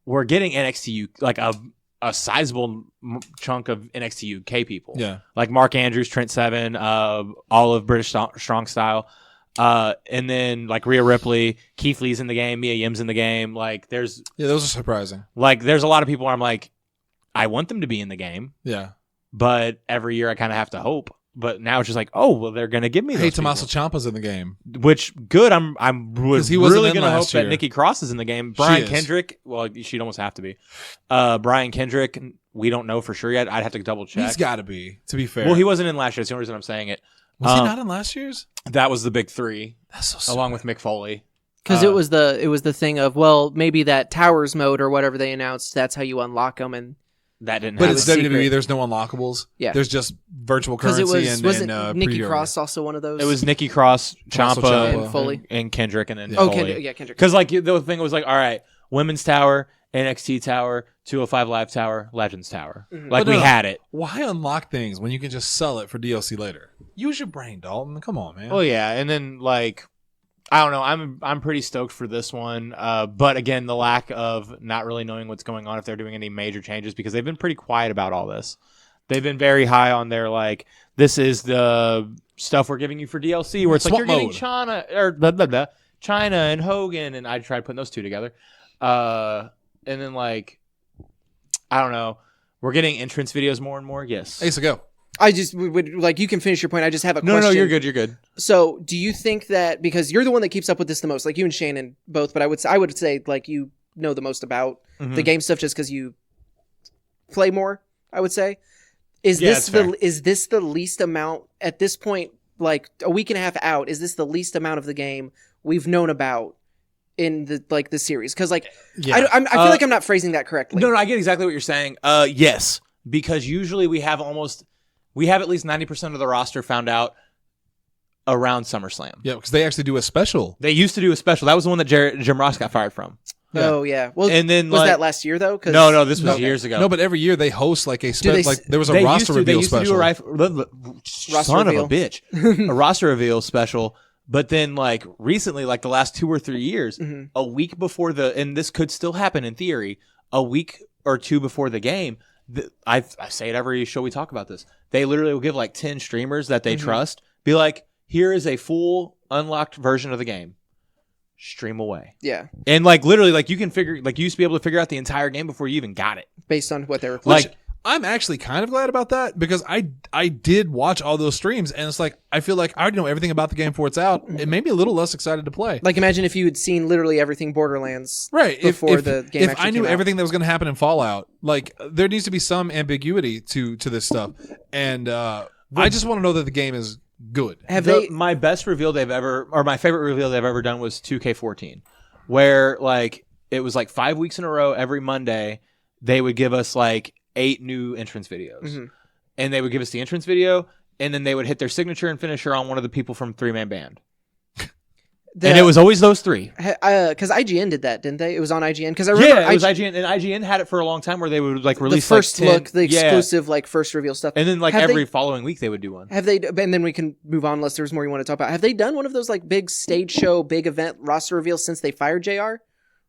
we're getting NXT like a sizable chunk of NXT UK people. Yeah. Like Mark Andrews, Trent Seven, all of British Strong Style. And then like Rhea Ripley, Keith Lee's in the game, Mia Yim's in the game. Like those are surprising. Like there's a lot of people where I'm like, I want them to be in the game. Yeah. But every year I kind of have to hope. But now it's just like, oh, well, they're gonna give me. Hey, Tommaso Ciampa's in the game. Which good. I'm really gonna hope that Nikki Cross is in the game. Brian Kendrick. Well, she'd almost have to be. Brian Kendrick. We don't know for sure yet. I'd have to double check. He's got to be. To be fair. Well, he wasn't in last year. That's the only reason I'm saying it. Was he not in last year's? That was the big three. That's so sad. Along with Mick Foley. Because it was the thing of, well, maybe that Towers mode or whatever they announced, that's how you unlock them, and that didn't but happen. it's WWE, there's no unlockables. Yeah. There's just virtual currency. Wasn't Nikki Cross also one of those? It was Nikki Cross, Ciampa, and Foley. And Kendrick, and then Foley. Kendrick. Because like the thing was like, all right, Women's Tower, NXT Tower, 205 Live Tower, Legends Tower. Mm-hmm. Like we had it. Why unlock things when you can just sell it for DLC later? Use your brain, Dalton. Come on, man. Oh yeah, and then like, I don't know. I'm pretty stoked for this one. But again, the lack of not really knowing what's going on if they're doing any major changes, because they've been pretty quiet about all this. They've been very high on their like, this is the stuff we're giving you for DLC, where it's like you're getting China or China and Hogan, and I tried putting those two together. And then like, I don't know. We're getting entrance videos more and more. Yes. Ace, go. I just would like, you can finish your point. I just have a question. No, you're good. You're good. So, do you think that, because you're the one that keeps up with this the most, like you and Shannon both, but I would say like you know the most about the game stuff just because you play more, I would say. Is this the least amount at this point, like a week and a half out, is this the least amount of the game we've known about in the series? Because like, I feel like I'm not phrasing that correctly. No, I get exactly what you're saying. Yes, because usually we have at least 90% of the roster found out around SummerSlam. Yeah, because they actually do a special. They used to do a special. That was the one that Jim Ross got fired from. Yeah. Oh yeah. Well, and then was that last year though? No, this was years ago. No, but every year they host like a special. Like there was a roster reveal special. They used to do a son of a bitch, a roster reveal special. But then, like recently, like the last 2 or 3 years, a week before and this could still happen in theory, a week or two before the game. I say it every show we talk about this. They literally will give like 10 streamers that they trust, be like, here is a full unlocked version of the game. Stream away. Yeah. And like literally, like you can figure, like you used to be able to figure out the entire game before you even got it. Based on what they were playing. Like, I'm actually kind of glad about that, because I did watch all those streams, and it's like, I feel like I already know everything about the game before it's out. It made me a little less excited to play. Like, imagine if you had seen literally everything Borderlands before the game if I knew everything that was going to happen in Fallout. Like, there needs to be some ambiguity to this stuff. And I just want to know that the game is good. My best reveal my favorite reveal they've ever done was 2K14, where like it was like 5 weeks in a row, every Monday, they would give us like 8 new entrance videos, and they would give us the entrance video, and then they would hit their signature and finisher on one of the people from 3-man band. And it was always those three. Because IGN did that, didn't they? It was on IGN. Because I remember it was IGN, and IGN had it for a long time where they would like release the first like 10, look, the exclusive like first reveal stuff, and then like every following week they would do one. Have they? And then we can move on unless there's more you want to talk about. Have they done one of those like big stage show, big event roster reveals since they fired JR,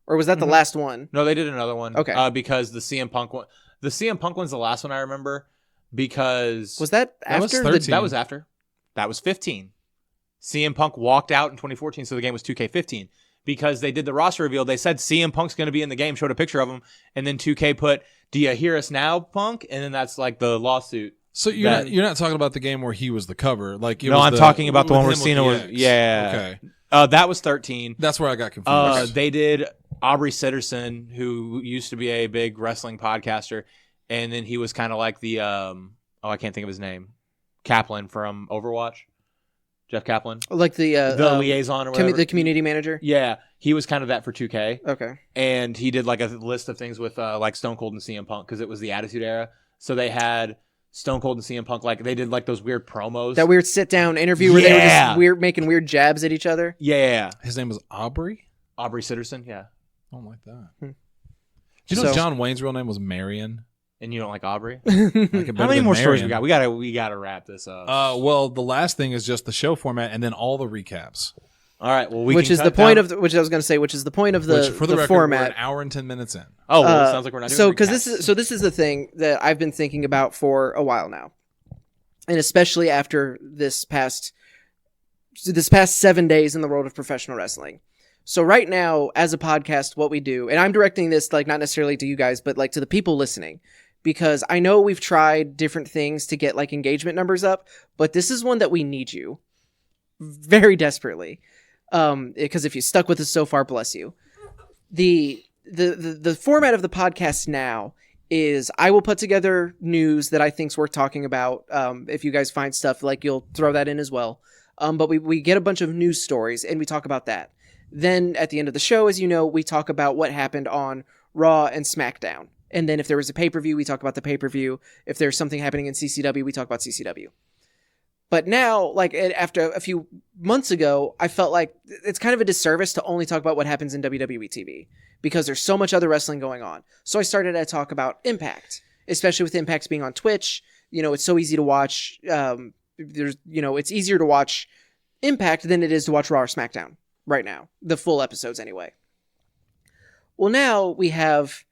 or was that the last one? No, they did another one. Okay, because the CM Punk one, the CM Punk one's the last one I remember because was that after? That was after. That was 15. CM Punk walked out in 2014, so the game was 2K15. Because they did the roster reveal, they said CM Punk's going to be in the game, showed a picture of him, and then 2K put, "Do you hear us now, Punk?" And then that's like the lawsuit. So you're not talking about the game where he was the cover, like no, I'm talking about the one where Cena was. Yeah, okay. That was 13. That's where I got confused. They did Aubrey Sitterson, who used to be a big wrestling podcaster, and then he was kind of like the I can't think of his name, Kaplan from Overwatch. Jeff Kaplan, like the liaison or whatever. The community manager. Yeah, he was kind of that for 2K. Okay, and he did like a list of things with like Stone Cold and CM Punk because it was the Attitude Era. So they had Stone Cold and CM Punk, like they did like those weird promos, that weird sit down interview where they were just making weird jabs at each other. Yeah, his name was Aubrey Sitterson. Yeah, I don't like that. Do you know John Wayne's real name was Marion? And you don't like Aubrey? How many more stories we got? We gotta wrap this up. Well, the last thing is just the show format, and then all the recaps. All right. Well, which is the point of which I was going to say, which is the point of the for the record, format. we're an hour and 10 minutes in. Oh, well, it sounds like we're not doing because this is the thing that I've been thinking about for a while now, and especially after this past 7 days in the world of professional wrestling. So right now, as a podcast, what we do, and I'm directing this like not necessarily to you guys, but like to the people listening. Because I know we've tried different things to get like engagement numbers up, but this is one that we need you very desperately. Because if you stuck with us so far, bless you. The format of the podcast now is I will put together news that I think's worth talking about. If you guys find stuff, like you'll throw that in as well. But we get a bunch of news stories and we talk about that. Then at the end of the show, as you know, we talk about what happened on Raw and SmackDown. And then if there was a pay-per-view, we talk about the pay-per-view. If there's something happening in CCW, we talk about CCW. But now, like after a few months ago, I felt like it's kind of a disservice to only talk about what happens in WWE TV because there's so much other wrestling going on. So I started to talk about Impact, especially with Impact being on Twitch. You know, it's so easy to watch. It's easier to watch Impact than it is to watch Raw or SmackDown right now. The full episodes anyway. Well, now we have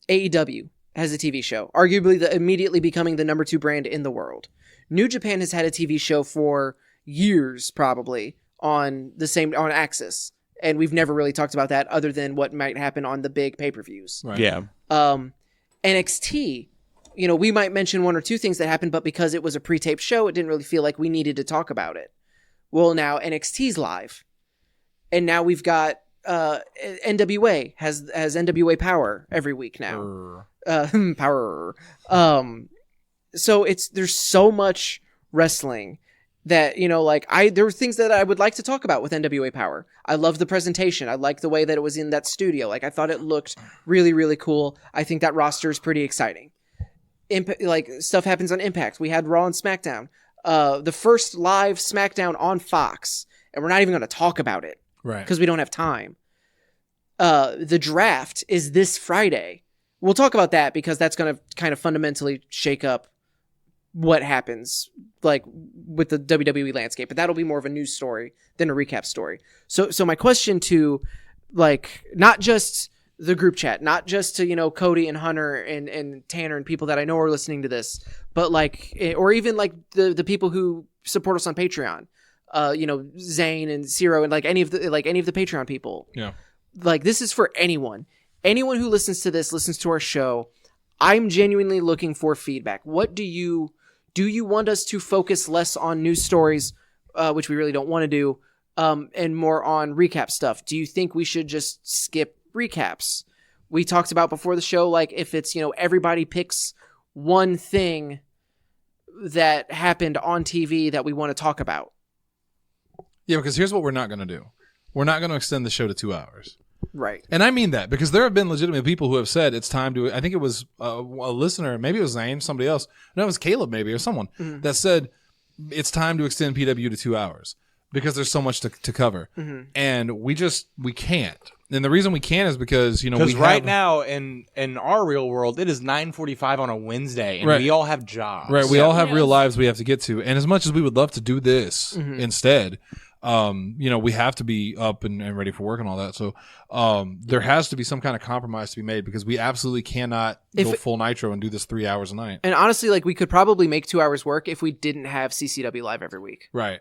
AEW has a TV show, arguably immediately becoming the number 2 brand in the world. New Japan has had a TV show for years, probably, on Axis. And we've never really talked about that other than what might happen on the big pay-per-views. Right. Yeah. NXT, we might mention one or two things that happened, but because it was a pre-taped show, it didn't really feel like we needed to talk about it. Well, now NXT's live. And now we've got NWA has NWA Power every week now. Power. So there's so much wrestling that, there were things that I would like to talk about with NWA Power. I love the presentation. I like the way that it was in that studio. Like, I thought it looked really, really cool. I think that roster is pretty exciting. Stuff happens on Impact. We had Raw and SmackDown. The first live SmackDown on Fox, and we're not even going to talk about it. Right. Because we don't have time. The draft is this Friday. We'll talk about that because that's going to kind of fundamentally shake up what happens like with the WWE landscape. But that'll be more of a news story than a recap story. So my question to not just the group chat, not just to, Cody and Hunter and Tanner and people that I know are listening to this, but or even the people who support us on Patreon. Zane and Zero and any of the Patreon people. Yeah. This is for anyone who listens to our show. I'm genuinely looking for feedback. What do you want us to focus less on news stories, which we really don't want to do, and more on recap stuff? Do you think we should just skip recaps? We talked about before the show, if it's, everybody picks one thing that happened on TV that we want to talk about. Yeah, because here's what we're not going to do. We're not going to extend the show to 2 hours. Right. And I mean that because there have been legitimate people who have said it's time to, I think it was a listener, maybe it was Zane, somebody else. No, it was Caleb maybe or someone that said it's time to extend PW to 2 hours. because there's so much to cover, Mm-hmm. and we can't. And the reason we can't is because Because right now in our real world, it is 9:45 on a Wednesday, and Right. we all have jobs. right, we all have real Yes. lives we have to get to, and as much as we would love to do this Mm-hmm. instead, we have to be up and ready for work and all that. So there has to be some kind of compromise to be made because we absolutely cannot go full nitro and do this 3 hours a night. And honestly, like we could probably make 2 hours work if we didn't have CCW live every week Right.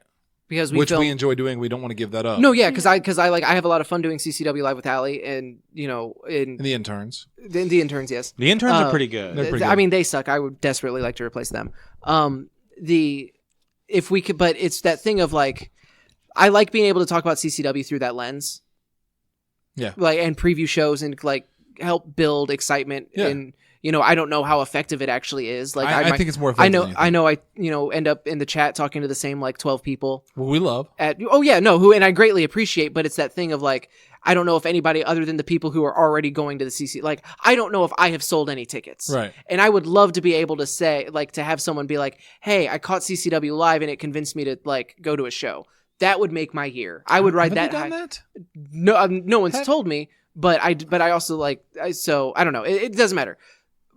because Which film. we enjoy doing. We don't want to give that up. No, yeah, because I have a lot of fun doing CCW live with Allie and in And the interns. the interns. Yes, The interns are pretty good. They're pretty I good. mean they suck. I would desperately like to replace them. If we could, but it's that thing of like, I like being able to talk about CCW through that lens. Yeah. Like and preview shows and like help build excitement Yeah. and I don't know how effective it actually is. Like I think it's more I effective know than anything. I end up in the chat talking to the same like 12 people Well, we love. and I greatly appreciate, but it's that thing of like I don't know if anybody other than the people who are already going to the CC, like I don't know if I have sold any tickets. Right. And I would love to be able to say like to have someone be like, "Hey, I caught CCW live and it convinced me to like go to a show." That would make my year. I would ride Have that they done high. that? No, no one's told me, but I also like so I don't know. It doesn't matter.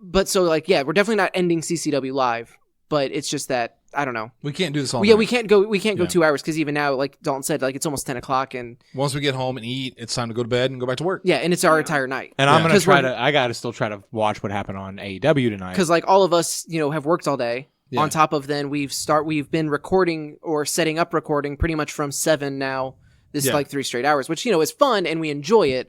But so like yeah, we're definitely not ending CCW live, but it's just that I don't know. We can't do this all Yeah, night. we can't go Yeah. 2 hours because even now, like Dalton said, like it's almost 10 o'clock and Once we get home and eat, it's time to go to bed and go back to work. yeah, and it's our entire night. And I'm Yeah. gonna 'Cause try we're- to. I gotta still try to watch what happened on AEW tonight. Because like all of us, have worked all day. Yeah. On top of then we've been recording or setting up recording pretty much from 7 now. This is Yeah. like 3 straight hours, which is fun and we enjoy it,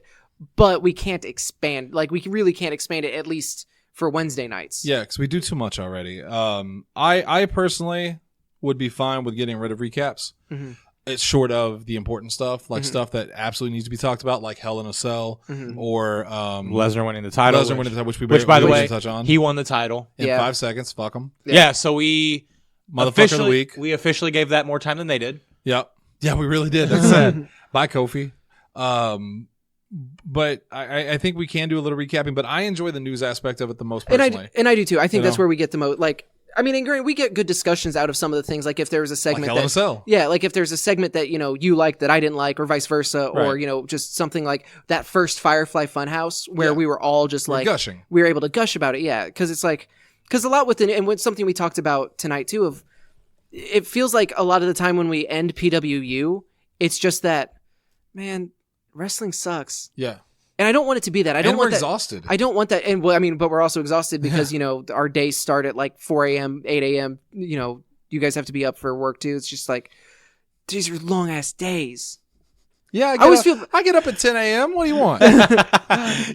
but we can't expand. Like we really can't expand it at least for Wednesday nights. Yeah, because we do too much already. I personally would be fine with getting rid of recaps. Mm-hmm. It's short of the important stuff, like stuff that absolutely needs to be talked about, like Hell in a Cell Mm-hmm. or Lesnar winning the title. Lesnar winning the title, which we which by the barely way, touch on he won the title. in Yeah. 5 seconds. Fuck him, Yeah. So we motherfucker of the week. We officially gave that more time than they did. Yep. Yeah, we really did. That's sad. Bye, Kofi. But I think we can do a little recapping, but I enjoy the news aspect of it the most personally. And I do too. I think You that's know? where we get the most. Like, I mean, and granted, we get good discussions out of some of the things. Like if there was a Like segment Hell in a that, Cell. yeah, like if there's a segment that you like that I didn't like, or vice versa, or Right. just something like that first Firefly Funhouse where Yeah. we were all just We're like gushing. we were able to gush about it. Yeah, because it's like a lot with and with something we talked about tonight too. Of it feels like a lot of the time when we end PWU, it's just that man, wrestling sucks, Yeah. and I don't want it to be that. I don't And want we're that. exhausted. I don't want that. And well, I mean, but we're also exhausted because, our days start at like 4 a.m., 8 a.m. You guys have to be up for work too. It's just like, these are long ass days. Yeah, always feel- I get up at 10 a.m. What do you want?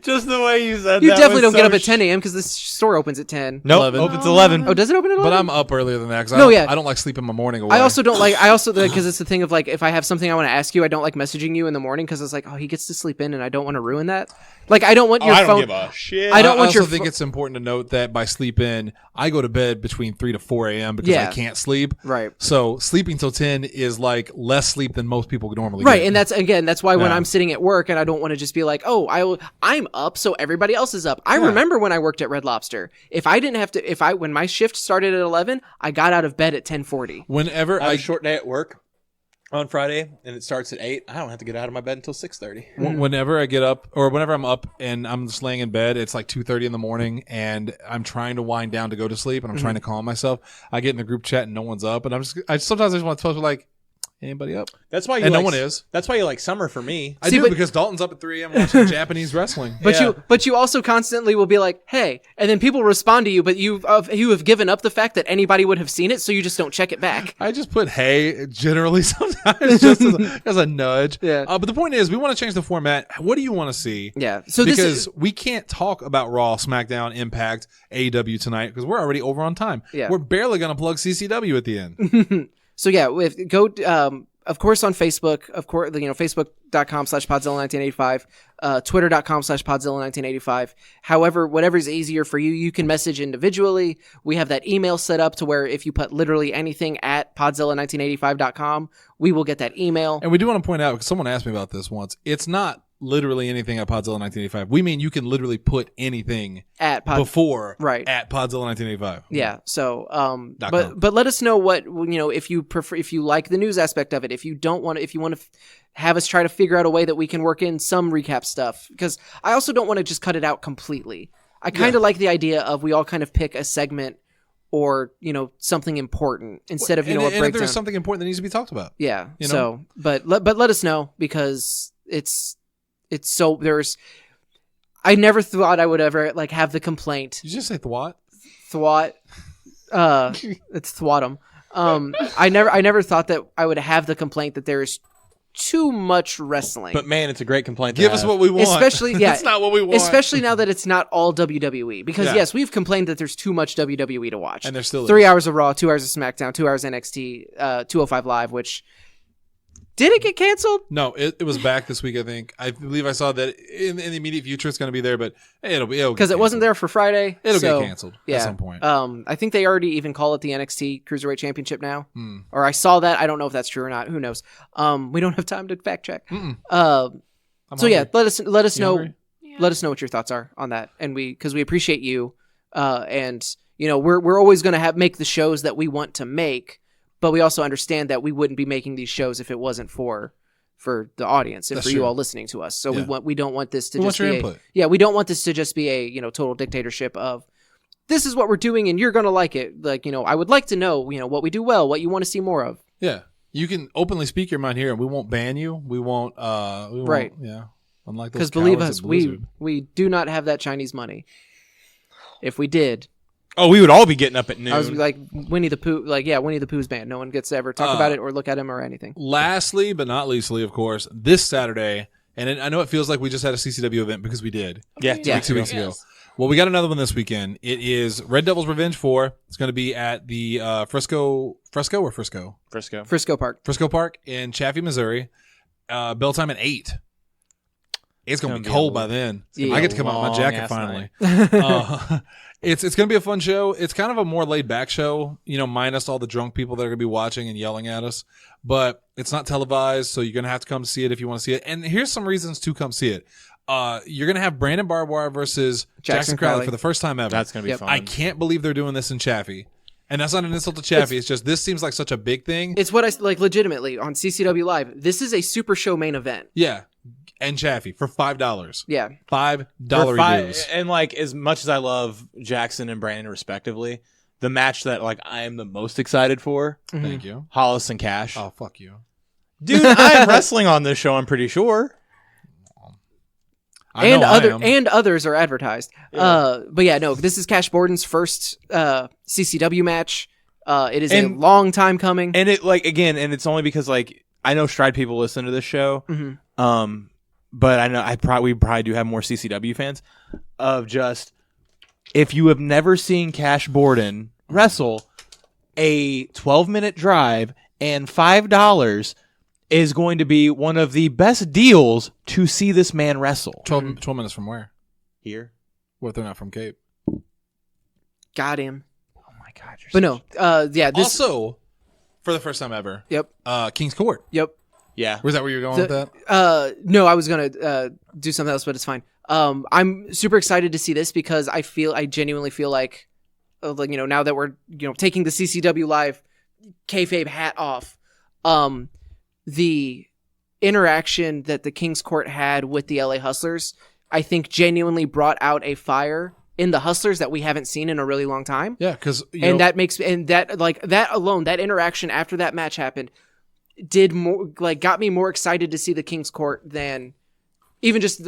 Just the way you said You that. definitely was don't get so up at 10 a.m. because the store opens at 10. Nope. 11. Opens 11. Oh, does it open at 11? But I'm up earlier than that because No, yeah. I don't like sleeping my morning away. I also don't like, because it's the thing of like, if I have something I want to ask you, I don't like messaging you in the morning because it's like, oh, he gets to sleep in and I don't want to ruin that. Like, I don't want your I don't phone. give a shit. I don't want also your think pho- it's important to note that by sleep in, I go to bed between 3 to 4 a.m. because Yeah. I can't sleep. Right. So sleeping till 10 is like less sleep than most people normally Right, get. and that's why when Yeah. I'm sitting at work and I don't want to just be like, oh, I'm up, so everybody else is up. I remember when I worked at Red Lobster. If I didn't have to, when my shift started at 11, I got out of bed at 10:40. Whenever I have I a short day at work on Friday, and it starts at 8. I don't have to get out of my bed until 6:30. whenever I get up or whenever I'm up and I'm just laying in bed, it's like 2:30 in the morning and I'm trying to wind down to go to sleep and I'm trying to calm myself. I get in the group chat and no one's up and sometimes I just want to tell people like, anybody up? That's why you And no like, one is. That's why you like summer for me. I See, do but- because Dalton's up at 3 a.m. watching Japanese wrestling. But you also constantly will be like, hey, and then people respond to you, but you have given up the fact that anybody would have seen it, so you just don't check it back. I just put hey generally sometimes just as a nudge. Yeah. But the point is, we want to change the format. What do you want to see? Yeah. So because this is we can't talk about Raw, SmackDown, Impact, AEW tonight because we're already over on time. Yeah. We're barely going to plug CCW at the end. so yeah. Of course on Facebook, Facebook.com/Podzilla1985, Twitter.com/Podzilla1985. However, whatever's easier for you, you can message individually. We have that email set up to where if you put literally anything at Podzilla1985.com, we will get that email. And we do want to point out, because someone asked me about this once, it's not literally anything at Podzilla 1985. We mean you can literally put anything at before right at Podzilla 1985. Yeah. So, .com. but let us know what, if you prefer, if you like the news aspect of it, if you don't want to, if you want to have us try to figure out a way that we can work in some recap stuff, because I also don't want to just cut it out completely. I kind of like the idea of we all kind of pick a segment or, something important instead of, a breakdown. If there's something important that needs to be talked about. Yeah. So, but let us know, because it's so I never thought I would ever have the complaint. Did you just say thwat? Thwat. It's thwattum. I never thought that I would have the complaint that there is too much wrestling. But man, it's a great complaint to Give have. us what we want. Especially, yeah. That's not what we want. Especially now that it's not all WWE. Because, Yeah. yes, we've complained that there's too much WWE to watch. And there still 3 is. hours of Raw, 2 hours of SmackDown, 2 hours NXT, 205 Live, which... Did it get canceled? No, it was back this week, I think. I believe I saw that in the immediate future it's going to be there, but it'll Because it wasn't there for Friday. It'll so, get canceled yeah. at some point. I think they already even call it the NXT Cruiserweight Championship now. Mm. Or I saw that. I don't know if that's true or not. Who knows? We don't have time to fact check. I'm So hungry. yeah, let us You know. hungry? Yeah. Let us know what your thoughts are on that, and because we appreciate you, and we're always going to make the shows that we want to make, but we also understand that we wouldn't be making these shows if it wasn't for the audience and That's for you true. all listening to us. So Yeah. we don't want this to We want just your be input. we don't want this to just be a total dictatorship of this is what we're doing and you're going to like it. I would like to know what we do well, what you want to see more of. Yeah. You can openly speak your mind here, and we won't ban you. We won't. Right. Yeah. Unlike those Because believe cowards us, at Blizzard. we do not have that Chinese money. If we did, Oh, we would all be getting up at noon. I was like Winnie the Pooh, Winnie the Pooh's band. No one gets to ever talk about it or look at him or anything. Lastly, but not leastly, of course, this Saturday, and I know it feels like we just had a CCW event because we did. yeah, Yeah. 2 weeks ago. Yes. Well, we got another one this weekend. It is Red Devil's Revenge 4. It's going to be at the Frisco Park in Chaffee, Missouri. Bell time at 8. It's going to be cold by then. Yeah. I get to come out in my jacket finally. It's going to be a fun show. It's kind of a more laid back show, minus all the drunk people that are going to be watching and yelling at us. But it's not televised, so you're going to have to come see it if you want to see it. And here's some reasons to come see it. You're going to have Brandon Barbwire versus Jackson Crowley for the first time ever. That's going to be Yep. fun. I can't believe they're doing this in Chaffee. And that's not an insult to Chaffee. It's just this seems like such a big thing. It's what I legitimately on CCW Live. This is a super show main event. Yeah. And Chaffee for $5. Yeah. $5 For reviews. and as much as I love Jackson and Brandon respectively, the match that I am the most excited for, Thank you. Hollis and Cash. Oh, fuck you. Dude, I'm wrestling on this show, I'm pretty sure. I know I am. And others are advertised. But yeah, no, this is Cash Borden's first CCW match. It is a long time coming. And it and it's only because I know Stride people listen to this show. Mhm. But I know we probably do have more CCW fans of just if you have never seen Cash Borden wrestle, a 12-minute drive and $5 is going to be one of the best deals to see this man wrestle. 12 minutes from where? Here. What if they're not from Cape? Got him. Oh my God. But no, yeah. This. Also, for the first time ever, Yep. King's Court. Yep. Yeah. Was that where you were going with that? No, I was gonna do something else, but it's fine. I'm super excited to see this because I genuinely feel like now that we're taking the CCW Live kayfabe hat off, the interaction that the King's Court had with the LA Hustlers, I think genuinely brought out a fire in the Hustlers that we haven't seen in a really long time. Yeah, because that alone, that interaction after that match happened, did more got me more excited to see the King's Court than even just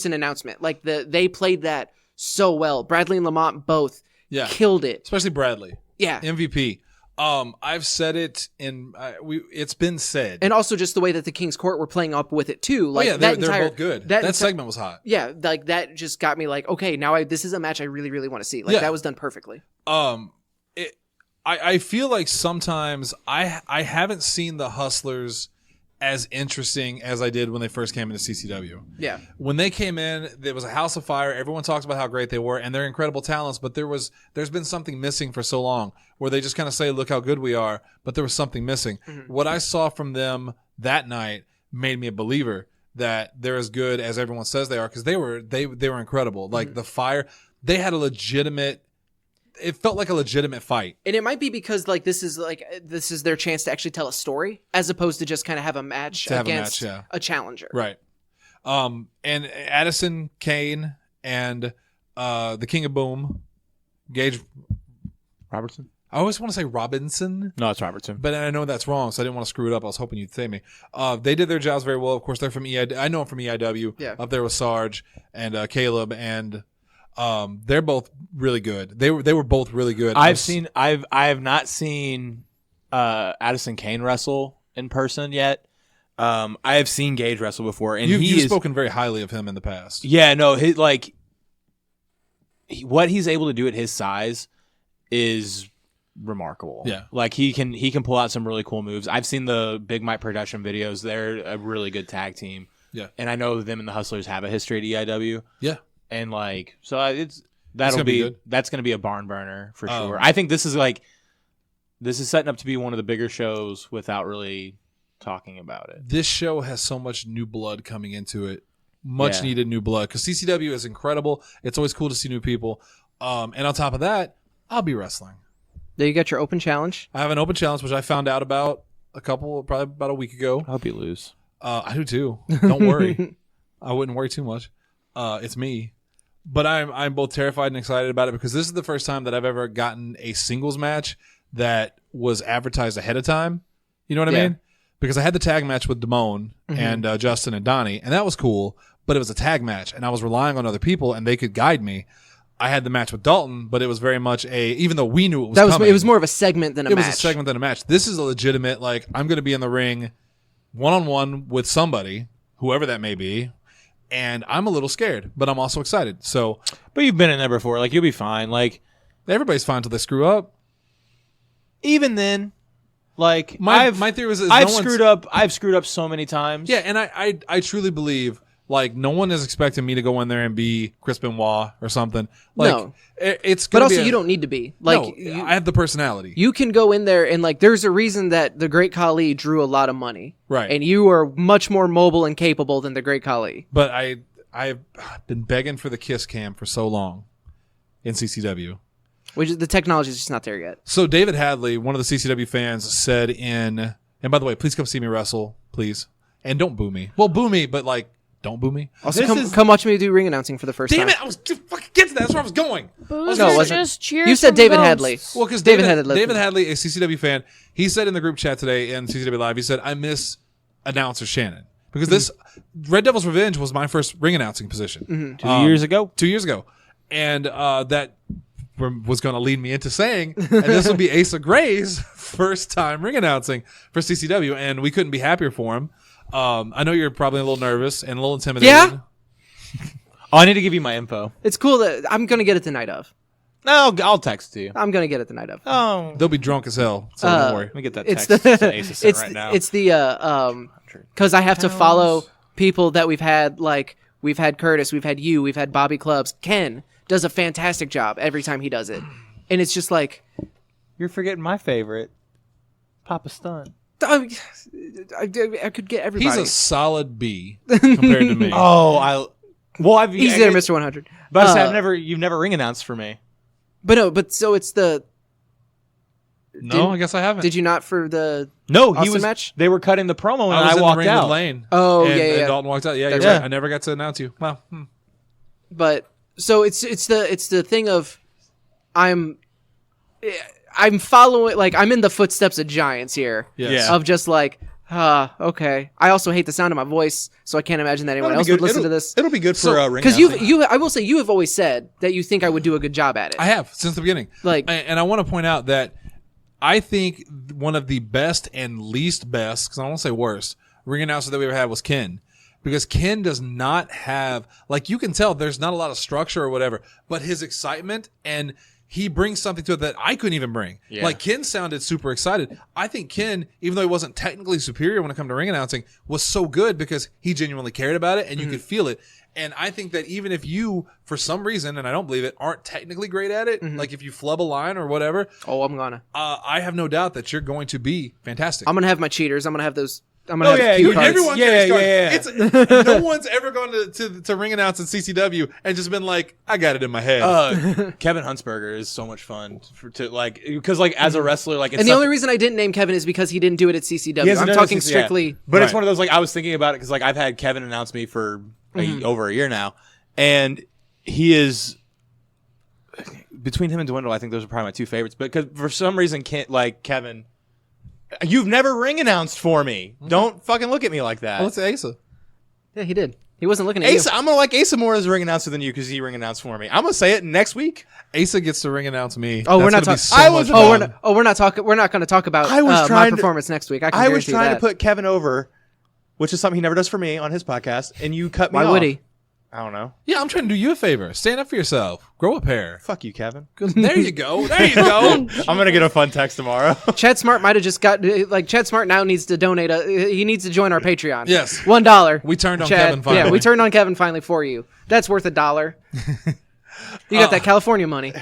an announcement. They played that so well. Bradley and Lamont both killed it. especially Bradley. Yeah. MVP. I've said it it's been said. And also just the way that the King's Court were playing up with it too. they're both good. That segment was hot. Yeah, that just got me okay, now this is a match I really, really want to see. That was done perfectly. I feel like sometimes I haven't seen the Hustlers as interesting as I did when they first came into CCW. Yeah. When they came in, there was a house of fire. Everyone talks about how great they were, and they're incredible talents, but there's been something missing for so long where they just kind of say, look how good we are, but there was something missing. Mm-hmm. What I saw from them that night made me a believer. that they're as good as everyone says they are, because they were incredible. Like the fire, they had a legitimate. It felt like a legitimate fight. And it might be because like this is their chance to actually tell a story as opposed to just kind of have a match against a challenger. Right. And Addison Kane and the King of Boom, Gage Robertson? I always want to say Robinson. No, it's Robertson. But I know that's wrong, so I didn't want to screw it up. I was hoping you'd say me. They did their jobs very well. Of course, they're from EIW. I know them from EIW. Yeah. Up there with Sarge and Caleb, and they're both really good. They were both really good. I have not seen Addison Kane wrestle in person yet. I have seen Gage wrestle before, and you've spoken very highly of him in the past. Yeah, no, what he's able to do at his size is remarkable. Yeah, like he can pull out some really cool moves. I've seen the Big Mike production videos. They're a really good tag team. Yeah, and I know them and the Hustlers have a history at EIW. Yeah, and that's going to be a barn burner for sure. I think this is setting up to be one of the bigger shows without really talking about it. This show has so much new blood coming into it. Much needed new blood, because CCW is incredible. It's always cool to see new people. And on top of that, I'll be wrestling. There you got your open challenge. I have an open challenge, which I found out about probably about a week ago. I hope you lose. I do too. Don't worry. I wouldn't worry too much. It's me. But I'm both terrified and excited about it, because this is the first time that I've ever gotten a singles match that was advertised ahead of time. You know what I mean? Because I had the tag match with Damone and Justin and Donnie, and that was cool, but it was a tag match, and I was relying on other people, and they could guide me. I had the match with Dalton, but it was very much even though we knew it was coming. It was more of a segment than a match. It was a segment than a match. This is a legitimate, I'm going to be in the ring one-on-one with somebody, whoever that may be, and I'm a little scared, but I'm also excited. So, but you've been in there before. You'll be fine. Everybody's fine until they screw up. Even then, my theory was I've screwed up so many times. Yeah, and I truly believe no one is expecting me to go in there and be Chris Benoit or something. No, it's but also you don't need to be. I have the personality. You can go in there and there's a reason that the Great Khali drew a lot of money, right? And you are much more mobile and capable than the Great Khali. But I've been begging for the kiss cam for so long in CCW. Which the technology is just not there yet. So David Hadley, one of the CCW fans, said and by the way, please come see me wrestle, please. And don't boo me. Well, boo me, but don't boo me. Also, come watch me do ring announcing for the first time. Damn it! I was fucking get to that. That's where I was going. Boos no, it wasn't. Just cheers. You said David votes. Hadley. Well, because David Hadley, a CCW fan, he said in the group chat today in CCW Live, he said, "I miss announcer Shannon because this Red Devil's Revenge was my first ring announcing position 2 years ago. 2 years ago, and that was going to lead me into saying, and this will be Asa Gray's first time ring announcing for CCW, and we couldn't be happier for him. I know you're probably a little nervous and a little intimidated. Yeah. I need to give you my info. It's cool that I'm going to get it the night of. No, I'll text it to you. I'm going to get it the night of. Oh. They'll be drunk as hell, so don't worry. Let me get that text to Asa right now. It's the, because I have to follow people that we've had, we've had Curtis, we've had you, we've had Bobby Clubs. Ken does a fantastic job every time he does it. And it's just you're forgetting my favorite, Papa Stunt. I could get everybody. He's a solid B compared to me. He's there, Mr. 100. But you've never ring announced for me. But so it's the. I guess I haven't. Did you not for the Austin match? They were cutting the promo and I was walked in the ring out. With Lane. Oh, and, yeah. And Dalton walked out. Yeah, you're right. I never got to announce you. Wow. But so it's the thing of I'm following, I'm in the footsteps of giants here. Yes. Yeah. Of just okay. I also hate the sound of my voice, so I can't imagine that anyone else would listen to this. It'll be good for ring because I will say you have always said that you think I would do a good job at it. I have since the beginning. And I want to point out that I think one of the best and least best, because I won't say worst, ring announcer that we ever had was Ken. Because Ken does not have, you can tell there's not a lot of structure or whatever, but his excitement and he brings something to it that I couldn't even bring. Yeah. Ken sounded super excited. I think Ken, even though he wasn't technically superior when it came to ring announcing, was so good because he genuinely cared about it and you could feel it. And I think that even if you, for some reason, and I don't believe it, aren't technically great at it, if you flub a line or whatever. Oh, I'm gonna. I have no doubt that you're going to be fantastic. I'm gonna have my cheaters. I'm gonna have those I'm gonna have cue cards. Everyone carries cards. It's, no one's ever gone to ring announce at CCW and just been like, I got it in my head. Kevin Huntsberger is so much fun because as a wrestler, like, it's and the only reason I didn't name Kevin is because he didn't do it at CCW. I'm talking strictly. But it's one of those, like, I was thinking about it because, like, I've had Kevin announce me for over a year now, and he is between him and Dwindle. I think those are probably my two favorites. But because for some reason, Kevin, you've never ring announced for me. Don't fucking look at me like that. Well, let's say Asa. Yeah, he did. He wasn't looking at Asa, you. I'm gonna like Asa more as a ring announcer than you because he ring announced for me. I'm gonna say it next week. Asa gets to ring announce me. Oh, we're not talking. We're not talking. We're not going to talk about my performance next week. I was trying to put Kevin over, which is something he never does for me on his podcast, and you cut me off. Why would he? I don't know. Yeah, I'm trying to do you a favor. Stand up for yourself. Grow a pair. Fuck you, Kevin. There you go. There you go. I'm gonna get a fun text tomorrow. Chad Smart might have just got Chad Smart now needs to donate. He needs to join our Patreon. Yes, $1. We turned on Chad, Kevin finally. Yeah, we turned on Kevin finally for you. That's worth $1. You got that California money.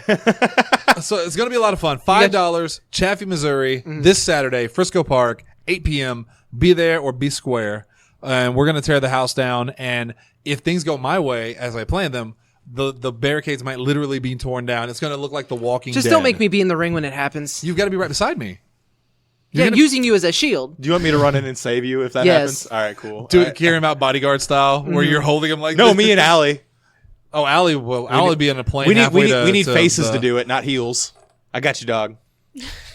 So it's going to be a lot of fun. $5, Chaffee, Missouri, this Saturday, Frisco Park, 8 p.m. Be there or be square. And we're going to tear the house down. And if things go my way as I plan them, the barricades might literally be torn down. It's going to look like The Walking Dead. Just don't make me be in the ring when it happens. You've got to be right beside me. Using you as a shield. Do you want me to run in and save you if that happens? All right, cool. Carry him out bodyguard style, where you're holding him like no, this. me and Allie. Oh, Allie will. Allie be in a plane. We need faces to do it, not heels. I got you, dog.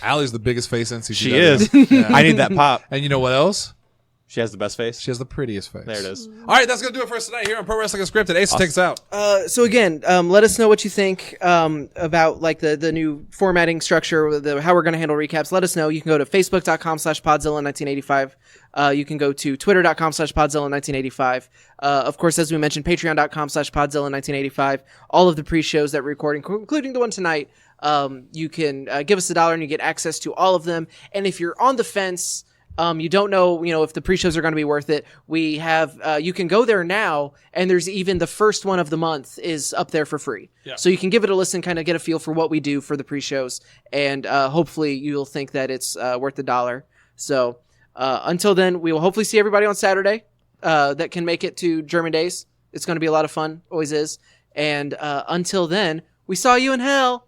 Allie's the biggest face in CCW. She is. Yeah. I need that pop. And you know what else? She has the best face. She has the prettiest face. There it is. All right, that's going to do it for us tonight here on Pro Wrestling Unscripted. Ace, take us out. So again, let us know what you think about like the new formatting structure, how we're going to handle recaps. Let us know. You can go to facebook.com/Podzilla1985. You can go to twitter.com/Podzilla1985. Of course, as we mentioned, patreon.com/Podzilla1985. All of the pre-shows that we're recording, including the one tonight, you can give us $1 and you get access to all of them. And if you're on the fence, you don't know, if the pre-shows are going to be worth it. We have, you can go there now, and there's even the first one of the month is up there for free. Yeah. So you can give it a listen, kind of get a feel for what we do for the pre-shows, and hopefully you'll think that it's worth $1. So until then, we will hopefully see everybody on Saturday that can make it to German Days. It's going to be a lot of fun, always is. And until then, we saw you in hell.